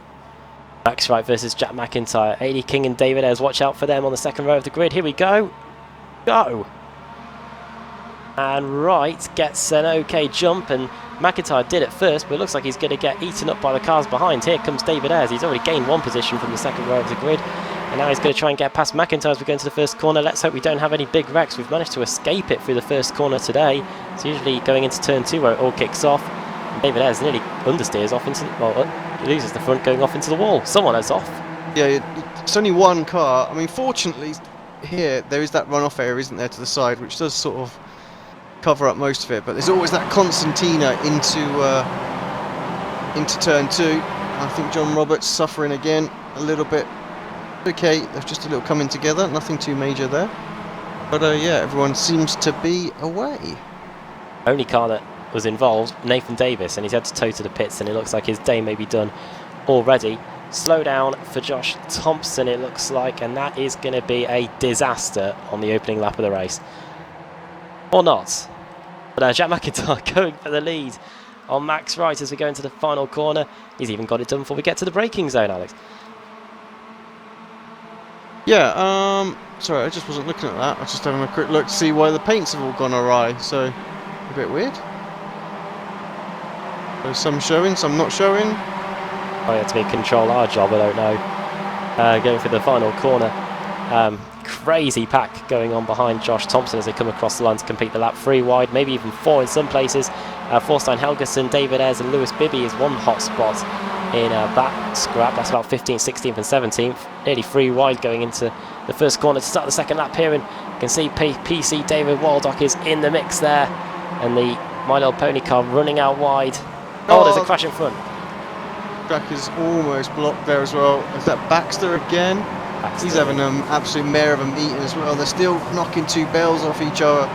Max Wright versus Jack McIntyre. Eddie King and David Ayres, watch out for them on the second row of the grid. Here we go. Go! And Wright gets an okay jump, and McIntyre did it first, but it looks like he's going to get eaten up by the cars behind. Here comes David Ayres. He's already gained one position from the second row of the grid, and now he's going to try and get past McIntyre as we go into the first corner. Let's hope we don't have any big wrecks. We've managed to escape it through the first corner today. It's usually going into turn 2 where it all kicks off. And David Ayres nearly understeers off into, he loses the front going off into the wall. Someone is off. Yeah, it's only one car. I mean, fortunately, here there is that runoff area, isn't there, to the side, which does sort of cover up most of it, but there's always that concertina into turn 2. I think John Roberts suffering again a little bit. Okay, there's just a little coming together, nothing too major there, but yeah, everyone seems to be away. Only car that was involved, Nathan Davis, and he's had to tow to the pits, and it looks like his day may be done already. Slow down for Josh Thompson, it looks like, and that is going to be a disaster on the opening lap of the race. Or not. But Jack McIntyre going for the lead on Max Wright as we go into the final corner. He's even got it done before we get to the braking zone, Alex. Yeah, sorry, I just wasn't looking at that. I was just having a quick look to see why the paints have all gone awry, so a bit weird. So some showing, some not showing. Oh, yeah, to be control our job, I don't know. Going for the final corner. Crazy pack going on behind Josh Thompson as they come across the line to complete the lap. 3 wide, maybe even 4 in some places. Forstein Helgeson, David Ayres and Lewis Bibby is one hot spot in that scrap. That's about 15th, 16th and 17th. Nearly 3 wide going into the first corner to start the second lap here. And you can see PC David Waldock is in the mix there. And the My Little Pony car running out wide. Oh, there's a crash in front. Track is almost blocked there as well. Is that Baxter again? He's having an absolute mare of a meeting as well. They're still knocking 2 bells off each other.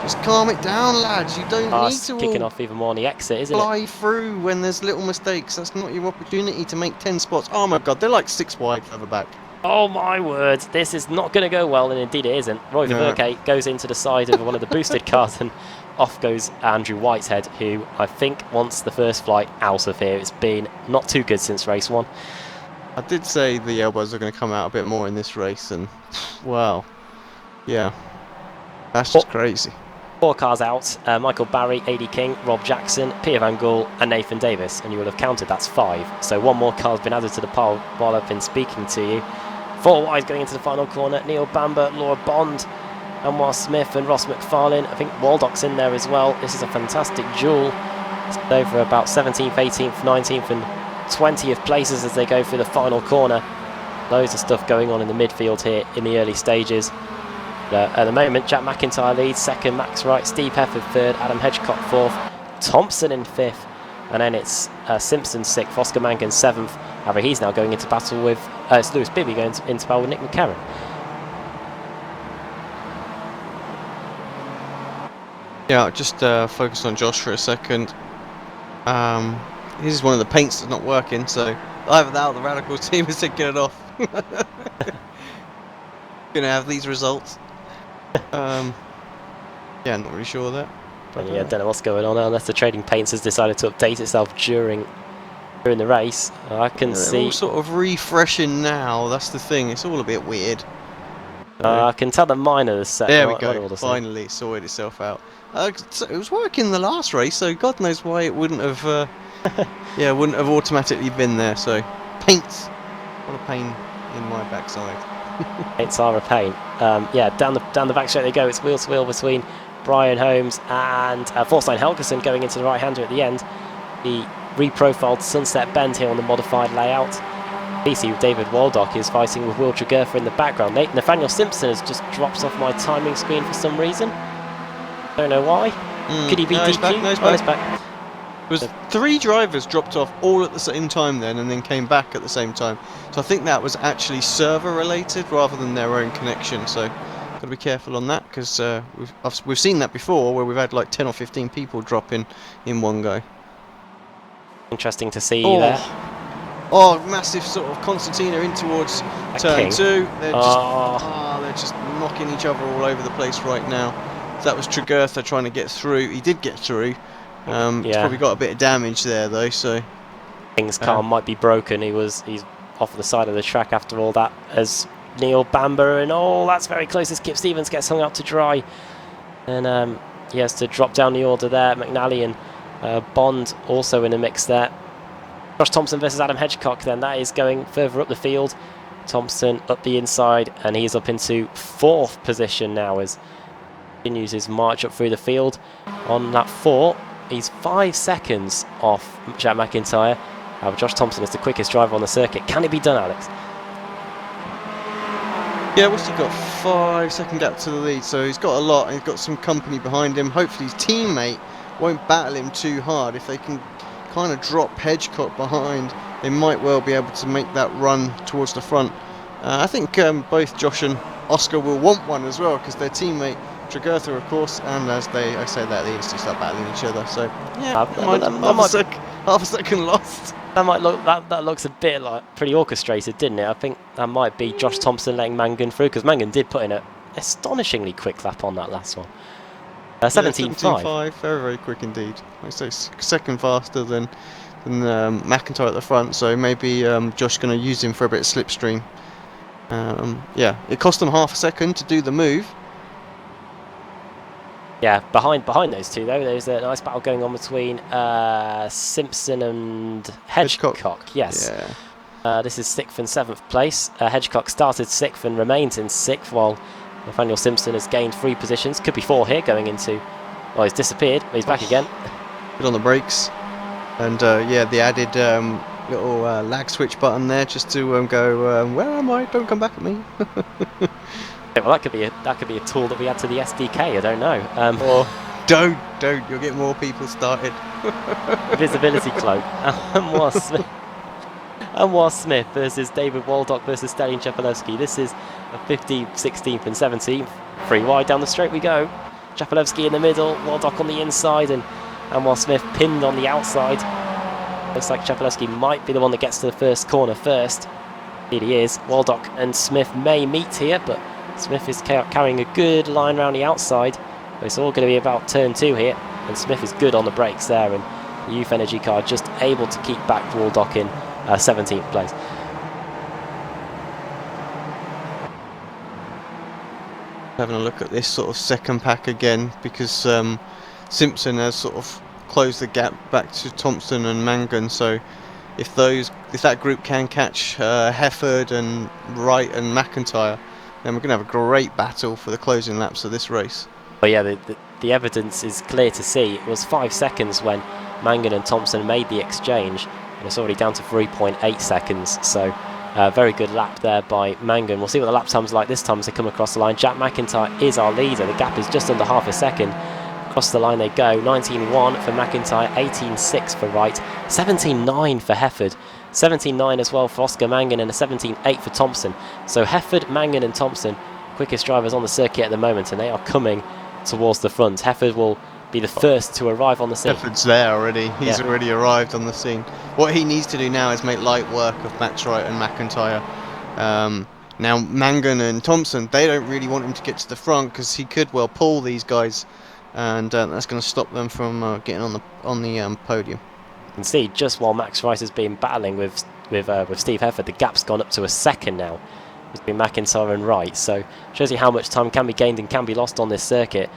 Just calm it down, lads. You don't need to kicking off even more on the exit, isn't it? Fly through when there's little mistakes. That's not your opportunity to make 10 spots. Oh my god, they're like 6 wide further back. Oh my word, this is not going to go well, and indeed it isn't. Roy Verke goes into the side of one of the boosted cars, and off goes Andrew Whitehead, who I think wants the first flight out of here. It's been not too good since race 1. I did say the elbows are going to come out a bit more in this race, and wow, yeah, that's just crazy. 4 cars out, Michael Barry, AD King, Rob Jackson, Peter Van Gool and Nathan Davis, and you will have counted that's 5. So 1 more car has been added to the pile while I've been speaking to you. 4 wide going into the final corner, Neil Bamber, Laura Bond, Anwar Smith and Ross McFarlane. I think Waldock's in there as well. This is a fantastic duel. It's over about 17th, 18th, 19th and 20th places as they go through the final corner. Loads of stuff going on in the midfield here in the early stages. At the moment, Jack McIntyre leads, 2nd, Max Wright, Steve Hefford 3rd, Adam Hedgecock 4th, Thompson in 5th, and then it's Simpson 6th, Oscar Mangan 7th. However, he's now going into battle with it's Lewis Bibby going into battle with Nick McCarron. Yeah, just focus on Josh for a second. This is one of the paints that's not working, so either that or the Radical team has taken it off. Gonna have these results. Yeah, not really sure of that. But yeah, don't know what's going on unless the Trading Paints has decided to update itself during the race. I can see all sort of refreshing now. That's the thing. It's all a bit weird. I can tell the minor is set. There we go. Finally, it sorted itself out. So it was working the last race, so God knows why it wouldn't have. Yeah, wouldn't have automatically been there. So paints, what a pain in my backside. Paints are a pain. Yeah, down the back straight they go. It's wheel to wheel between Brian Holmes and Forstein Helgeson going into the right-hander at the end. The reprofiled Sunset Bend here on the modified layout. PC David Waldock is fighting with Will Tregurtha in the background. Nathaniel Simpson has just dropped off my timing screen for some reason. Don't know why. Could he be DQ? He's back. There was 3 drivers dropped off all at the same time then, and then came back at the same time. So I think that was actually server related rather than their own connection. So got to be careful on that, because we've seen that before where we've had like 10 or 15 people drop in one go. Interesting to see there. Oh, massive sort of concertina in towards turn 2. They're just knocking each other all over the place right now. That was Tregurtha trying to get through. He did get through. He's probably got a bit of damage there though, so King's car might be broken. He's off the side of the track after all that as Neil Bamber, and that's very close as Kip Stevens gets hung out to dry, and he has to drop down the order there. McNally and Bond also in the mix there. Josh Thompson versus Adam Hedgecock, then that is going further up the field. Thompson up the inside, and he's up into 4th position now as he continues his march up through the field. On that 4, he's 5 seconds off Jack McIntyre. Josh Thompson is the quickest driver on the circuit. Can it be done, Alex? Yeah, what's he got? 5-second gap to the lead, so he's got a lot. He's got some company behind him. Hopefully his teammate won't battle him too hard. If they can kind of drop Hedgecock behind, they might well be able to make that run towards the front. I think both Josh and Oscar will want one as well, because their teammate Tregurtha, of course, and as I say that, they instantly start battling each other. So yeah, half a second lost. That looks a bit like pretty orchestrated, didn't it? I think that might be Josh Thompson letting Mangan through, because Mangan did put in an astonishingly quick lap on that last one. 17.5. 17.5, very, very quick indeed. Like I say, second faster than McIntyre at the front, so maybe Josh going to use him for a bit of slipstream. Yeah, it cost them half a second to do the move. Yeah, behind those two though, there's a nice battle going on between Simpson and Hedgecock. Yes. Yeah. This is 6th and 7th place. Hedgecock started 6th and remains in 6th, while Nathaniel Simpson has gained 3 positions. Could be 4 here going into... Well, he's disappeared, but he's back again. Good on the brakes. And yeah, the added little lag switch button there just to go, where am I? Don't come back at me. Well, that could be a tool that we add to the SDK. I don't know. Or don't. You'll get more people started. Visibility cloak. Anwar Smith versus David Waldock versus Stalin Chapalewski. This is a 15th, 16th, and 17th. 3 wide down the straight we go. Chapalewski in the middle, Waldock on the inside, and Anwar Smith pinned on the outside. Looks like Chapalewski might be the one that gets to the first corner first. Indeed he is. Waldock and Smith may meet here, but Smith is carrying a good line around the outside. But it's all going to be about turn 2 here, and Smith is good on the brakes there, and the Youth Energy car just able to keep back Waldock in 17th place. Having a look at this sort of second pack again, because Simpson has sort of closed the gap back to Thompson and Mangan, so if that group can catch Hefford and Wright and McIntyre, then we're going to have a great battle for the closing laps of this race. But yeah, the evidence is clear to see. It was 5 seconds when Mangan and Thompson made the exchange, and it's already down to 3.8 seconds, so very good lap there by Mangan. We'll see what the lap time's like this time as they come across the line. Jack McIntyre is our leader. The gap is just under half a second. Across the line they go. 19.1 for McIntyre, 18.6 for Wright, 17.9 for Hefford, 17.9 as well for Oscar Mangan, and a 17.8 for Thompson. So Hefford, Mangan and Thompson, quickest drivers on the circuit at the moment, and they are coming towards the front. Hefford will be the first to arrive on the scene. Hefford's there already. He's already arrived on the scene. What he needs to do now is make light work of Max Wright and McIntyre. Now Mangan and Thompson, they don't really want him to get to the front because he could well pull these guys, and that's going to stop them from getting on the podium. You can see just while Max Wright has been battling with Steve Hefford, the gap's gone up to a second now between McIntyre and Wright. So shows you how much time can be gained and can be lost on this circuit.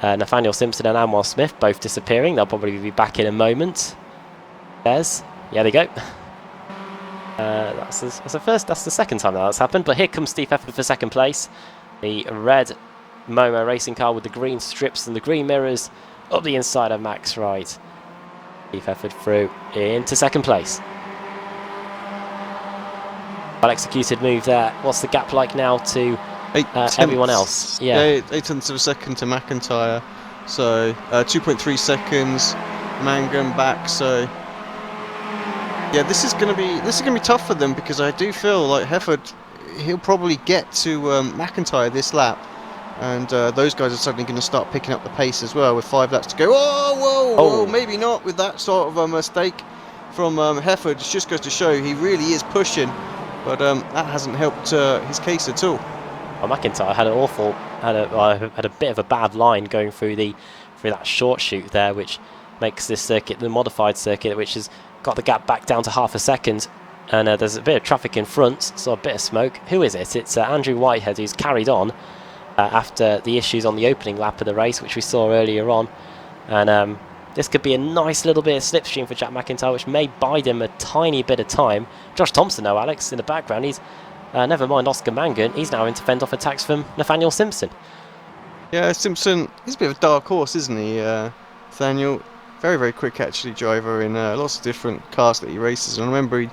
Nathaniel Simpson and Anwar Smith both disappearing. They'll probably be back in a moment. Yeah, they go. That's the second time that's happened. But here comes Steve Hefford for second place. The red Momo racing car with the green strips and the green mirrors up the inside of Max Wright. Steve Hefford through into second place. Well executed move there. What's the gap like now to everyone else? Yeah, 8 tenths of a second to McIntyre. So 2.3 seconds. Mangan back. So yeah, this is gonna be tough for them, because I do feel like Hefford, he'll probably get to McIntyre this lap, and those guys are suddenly going to start picking up the pace as well with 5 laps to go. Whoa, maybe not with that sort of a mistake from Hefford. It just goes to show he really is pushing, but that hasn't helped his case at all. Well, McIntyre had a bit of a bad line going through that short chute there, which makes this circuit the modified circuit, which has got the gap back down to half a second. And there's a bit of traffic in front, so a bit of smoke. Who is it? It's Andrew Whitehead, who's carried on after the issues on the opening lap of the race, which we saw earlier on. And this could be a nice little bit of slipstream for Jack McIntyre, which may bide him a tiny bit of time. Josh Thompson, though, Alex, in the background, he's never mind Oscar Mangan, he's now in to fend off attacks from Nathaniel Simpson. Yeah, Simpson, he's a bit of a dark horse, isn't he, Nathaniel? Very, very quick, actually, driver in lots of different cars that he races. And I remember he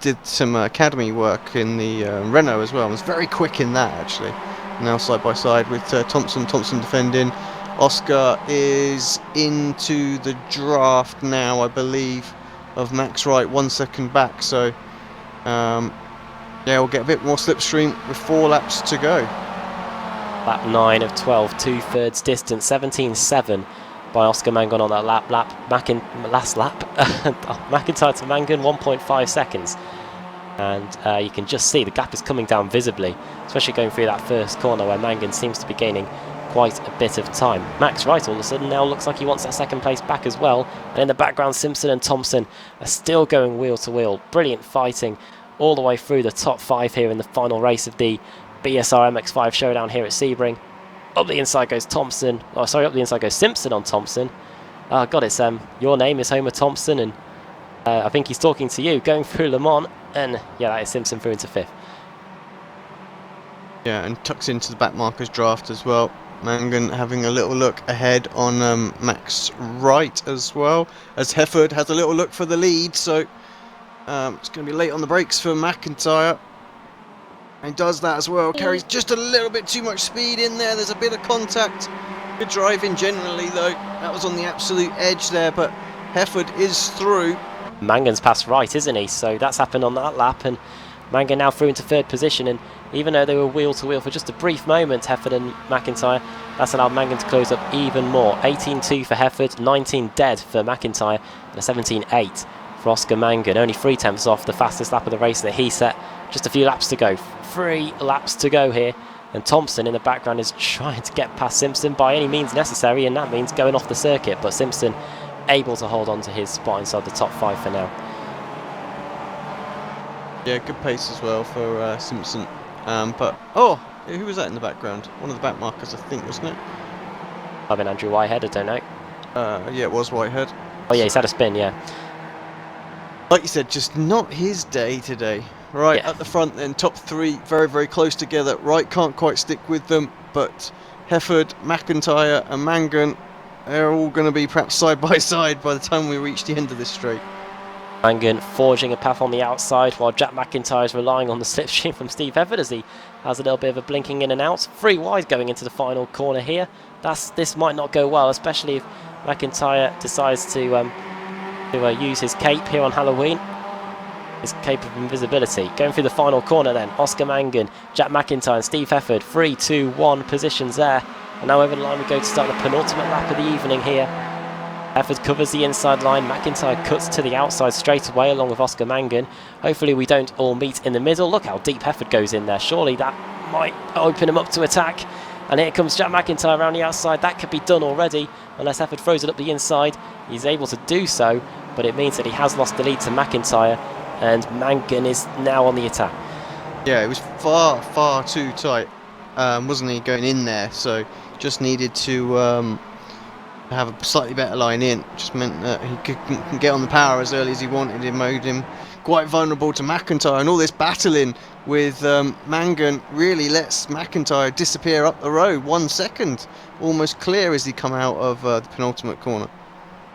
did some academy work in the Renault as well, and was very quick in that, actually. Now side by side with Thompson defending. Oscar is into the draft now, I believe, of Max Wright, 1 second back. So yeah, we'll get a bit more slipstream with 4 laps to go. Lap 9 of 12, 2/3 distance, 17.7 by Oscar Mangan on that last lap. McIntyre to Mangan, 1.5 seconds. And you can just see the gap is coming down visibly, especially going through that first corner where Mangan seems to be gaining quite a bit of time. Max Wright all of a sudden now looks like he wants that second place back as well. And in the background, Simpson and Thompson are still going wheel to wheel. Brilliant fighting all the way through the top 5 here in the final race of the BSR MX5 Showdown here at Sebring. Up the inside goes Thompson. Oh, sorry, up the inside goes Simpson on Thompson. Oh, God, it's your name is Homer Thompson, and I think he's talking to you. Going through Le Mans, and yeah, that is Simpson through into 5th. Yeah, and tucks into the back markers draft as well. Mangan having a little look ahead on Max Wright as well, as Hefford has a little look for the lead, so it's going to be late on the brakes for McIntyre. And he does that as well, carries just a little bit too much speed in there, there's a bit of contact. Good driving generally though, that was on the absolute edge there, but Hefford is through. Mangan's past Wright, isn't he? So that's happened on that lap, and Mangan now through into 3rd position, and even though they were wheel to wheel for just a brief moment, Hefford and McIntyre, that's allowed Mangan to close up even more. 18.2 for Hefford, 19 dead for McIntyre, and a 17.8 for Oscar Mangan. Only 3 tenths off the fastest lap of the race that he set. Just a few laps to go. 3 laps to go here, and Thompson in the background is trying to get past Simpson by any means necessary, and that means going off the circuit, but Simpson able to hold on to his spot inside the top 5 for now. Yeah, good pace as well for Simpson. But oh, who was that in the background? One of the back markers, I think, wasn't it? I've been Andrew Whitehead, I don't know. Yeah, it was Whitehead. Oh yeah, he's had a spin, yeah. Like you said, just not his day today. Right, Yeah. at the front then, top 3, very, very close together. Wright can't quite stick with them, but Hefford, McIntyre and Mangan, they're all going to be perhaps side by side by the time we reach the end of this straight. Mangan forging a path on the outside, while Jack McIntyre is relying on the slipstream from Steve Hefford as he has a little bit of a blinking in and out. 3 wide going into the final corner here. This might not go well, especially if McIntyre decides to use his cape here on Halloween. His cape of invisibility. Going through the final corner then, Oscar Mangan, Jack McIntyre and Steve Hefford. 3, 2, 1 positions there. And now over the line we go to start the penultimate lap of the evening here. Hefford covers the inside line, McIntyre cuts to the outside straight away along with Oscar Mangan. Hopefully we don't all meet in the middle. Look how deep Hefford goes in there. Surely that might open him up to attack. And here comes Jack McIntyre around the outside. That could be done already, unless Hefford throws it up the inside. He's able to do so, but it means that he has lost the lead to McIntyre, and Mangan is now on the attack. Yeah, it was far, far too tight, wasn't he, going in there? So just needed to have a slightly better line in. Just meant that he could get on the power as early as he wanted. It made him quite vulnerable to McIntyre, and all this battling with Mangan really lets McIntyre disappear up the road. 1 second almost clear as he come out of the penultimate corner.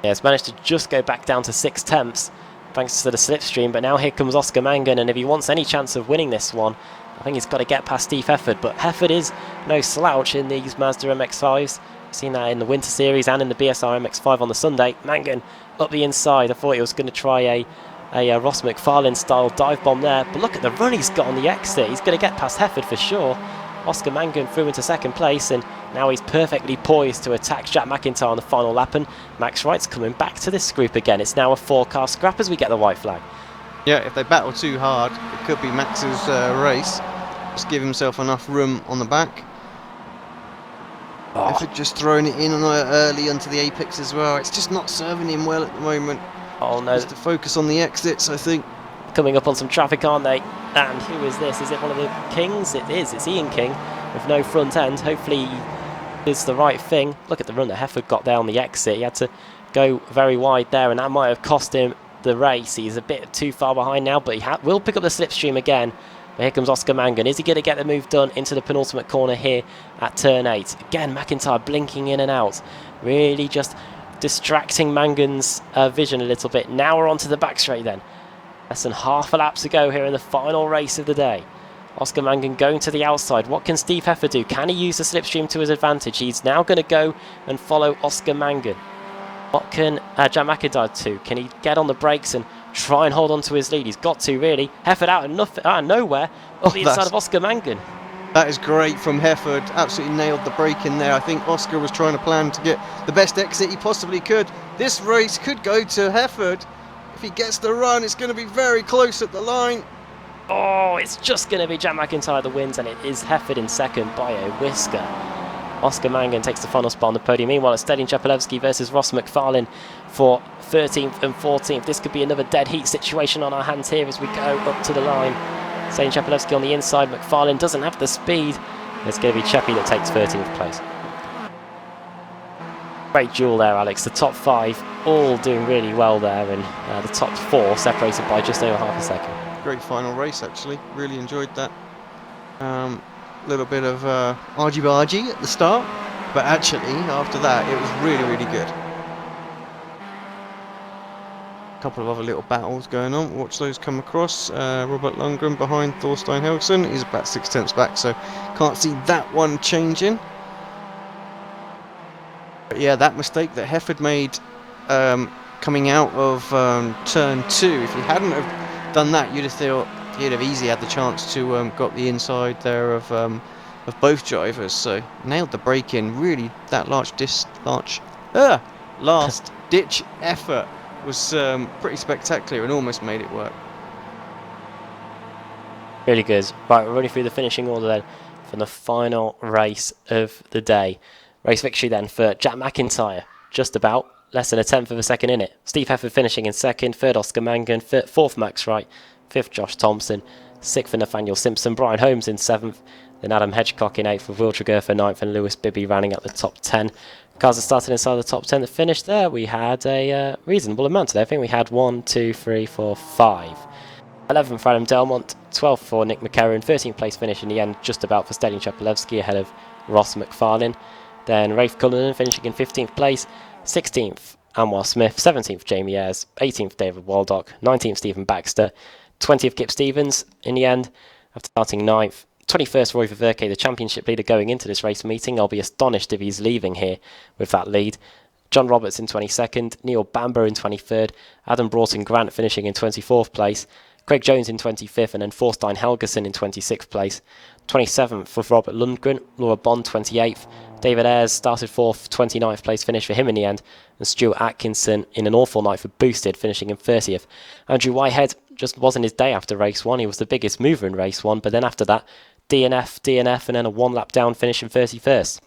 Yeah, he's managed to just go back down to 6 tenths thanks to the slipstream, but now here comes Oscar Mangan, and if he wants any chance of winning this one, I think he's got to get past Steve Hefford. But Hefford is no slouch in these Mazda MX-5s. I've seen that in the Winter Series and in the BSR MX-5 on the Sunday. Mangan up the inside. I thought he was going to try a Ross McFarlane style dive bomb there, but look at the run he's got on the exit. He's going to get past Hefford for sure. Oscar Mangan through into 2nd place, and now he's perfectly poised to attack Jack McIntyre on the final lap, and Max Wright's coming back to this group again. It's now a 4-car scrap as we get the white flag. Yeah, if they battle too hard, it could be Max's race. Just give himself enough room on the back. Oh. If he'd just thrown it in early onto the apex as well, it's just not serving him well at the moment. Oh no. Just to focus on the exits, I think. Coming up on some traffic, aren't they? And who is this? Is it one of the Kings? It is. It's Ian King with no front end. Hopefully he does the right thing. Look at the run that Hefford got there on the exit. He had to go very wide there, and that might have cost him the race. He's a bit too far behind now, but he will pick up the slipstream again. But here comes Oscar Mangan. Is he going to get the move done into the penultimate corner here at turn 8? Again, McIntyre blinking in and out. Really just distracting Mangan's vision a little bit. Now we're onto the back straight then. Less than half a lap to go here in the final race of the day. Oscar Mangan going to the outside. What can Steve Hefford do? Can he use the slipstream to his advantage? He's now going to go and follow Oscar Mangan. What can Jack McIntyre do? Can he get on the brakes and try and hold on to his lead? He's got to, really. Hefford out of nowhere on the inside of Oscar Mangan. That is great from Hefford. Absolutely nailed the brake in there. I think Oscar was trying to plan to get the best exit he possibly could. This race could go to Hefford. If he gets the run, it's going to be very close at the line. Oh, it's just going to be Jack McIntyre that wins, and it is Hefford in second by a whisker. Oscar Mangan takes the final spot on the podium. Meanwhile, it's Stedin Chapelevsky versus Ross McFarlane for 13th and 14th. This could be another dead heat situation on our hands here as we go up to the line. Stedin Chapelevsky on the inside. McFarlane doesn't have the speed. It's going to be Cheppy that takes 13th place. Great duel there, Alex. The top 5 all doing really well there, and the top 4 separated by just over half a second. Great final race, actually. Really enjoyed that. Little bit of argy-bargy at the start, but actually after that it was really, really good. A couple of other little battles going on. Watch those come across. Robert Lundgren behind Thorstein Helgson. He's about 6/10 back, so can't see that one changing. But yeah, that mistake that Hefford made coming out of turn 2, if he hadn't have done that, you'd have thought he'd have easily had the chance to got the inside there of both drivers. So nailed the break in. Really, that last ditch effort was pretty spectacular and almost made it work. Really good. Right, we're running through the finishing order then for the final race of the day. Race victory then for Jack McIntyre, just about less than 1/10 of a second in it. Steve Hefford finishing in 2nd, 3rd Oscar Mangan, 4th Max Wright, 5th Josh Thompson, 6th for Nathaniel Simpson, Brian Holmes in 7th, then Adam Hedgecock in 8th with Will Tregear for 9th, and Lewis Bibby rounding out the top 10. Cars that started inside the top 10 that finished there, we had a reasonable amount today. I think we had 1, 2, 3, 4, 5. 11th for Adam Delmont, 12th for Nick McCarron, 13th place finish in the end, just about for Stedin Chapelevsky ahead of Ross McFarlane. Then Rafe Cullinan finishing in 15th place, 16th Anwar Smith, 17th Jamie Ayres, 18th David Waldock, 19th Stephen Baxter, 20th Kip Stevens in the end after starting 9th. 21st Roy Ververke, the championship leader going into this race meeting. I'll be astonished if he's leaving here with that lead. John Roberts in 22nd, Neil Bamber in 23rd, Adam Broughton Grant finishing in 24th place, Craig Jones in 25th, and then Thorstein Helgeson in 26th place. 27th for Robert Lundgren, Laura Bond 28th, David Ayres started 4th, 29th place finish for him in the end, and Stuart Atkinson in an awful night for Boosted, finishing in 30th. Andrew Whitehead just wasn't his day after race 1. He was the biggest mover in race 1, but then after that, DNF, and then a 1 lap down finish in 31st.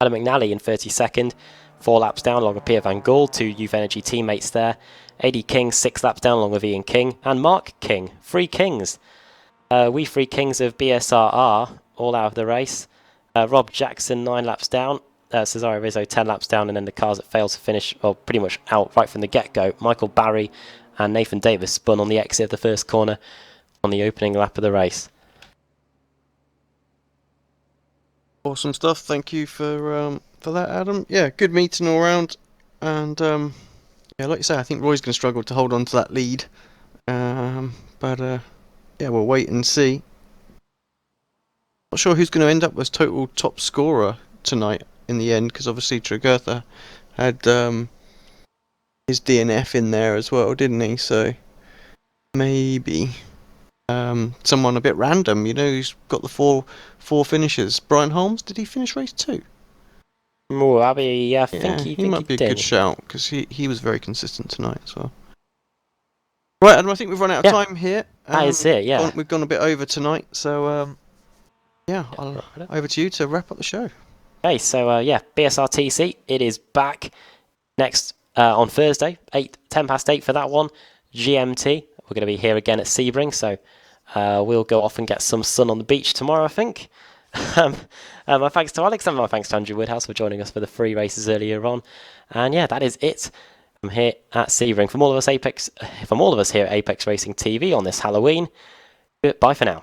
Adam McNally in 32nd, 4 laps down along with Pierre Van Gool, 2 Youth Energy teammates there. AD King 6 laps down along with Ian King, and Mark King, 3 Kings. We 3 Kings of BSR are all out of the race. Rob Jackson 9 laps down, Cesare Rizzo 10 laps down, and then the cars that failed to finish, well, pretty much out right from the get-go. Michael Barry and Nathan Davis spun on the exit of the first corner on the opening lap of the race. Awesome stuff. Thank you for that, Adam. Yeah, good meeting all round. And yeah, like you say, I think Roy's going to struggle to hold on to that lead. But yeah, we'll wait and see. Not sure who's going to end up as total top scorer tonight in the end, because obviously Tregertha had his DNF in there as well, didn't he? So maybe someone a bit random, you know, who's got the four finishes. Brian Holmes, did he finish race 2? Oh, I think he might be a good shout, because he was very consistent tonight as well. Right, Adam, I think we've run out of time here. That is it, yeah. We've gone a bit over tonight, so yeah, over to you to wrap up the show. Okay, so yeah, BSRTC, it is back next on Thursday, 10 past 8 for that one, GMT. We're going to be here again at Sebring, so we'll go off and get some sun on the beach tomorrow, I think. My thanks to Alex and my thanks to Andrew Woodhouse for joining us for the 3 races earlier on. And yeah, that is it. I'm here at Sebring. From all of us here at Apex Racing TV on this Halloween, bye for now.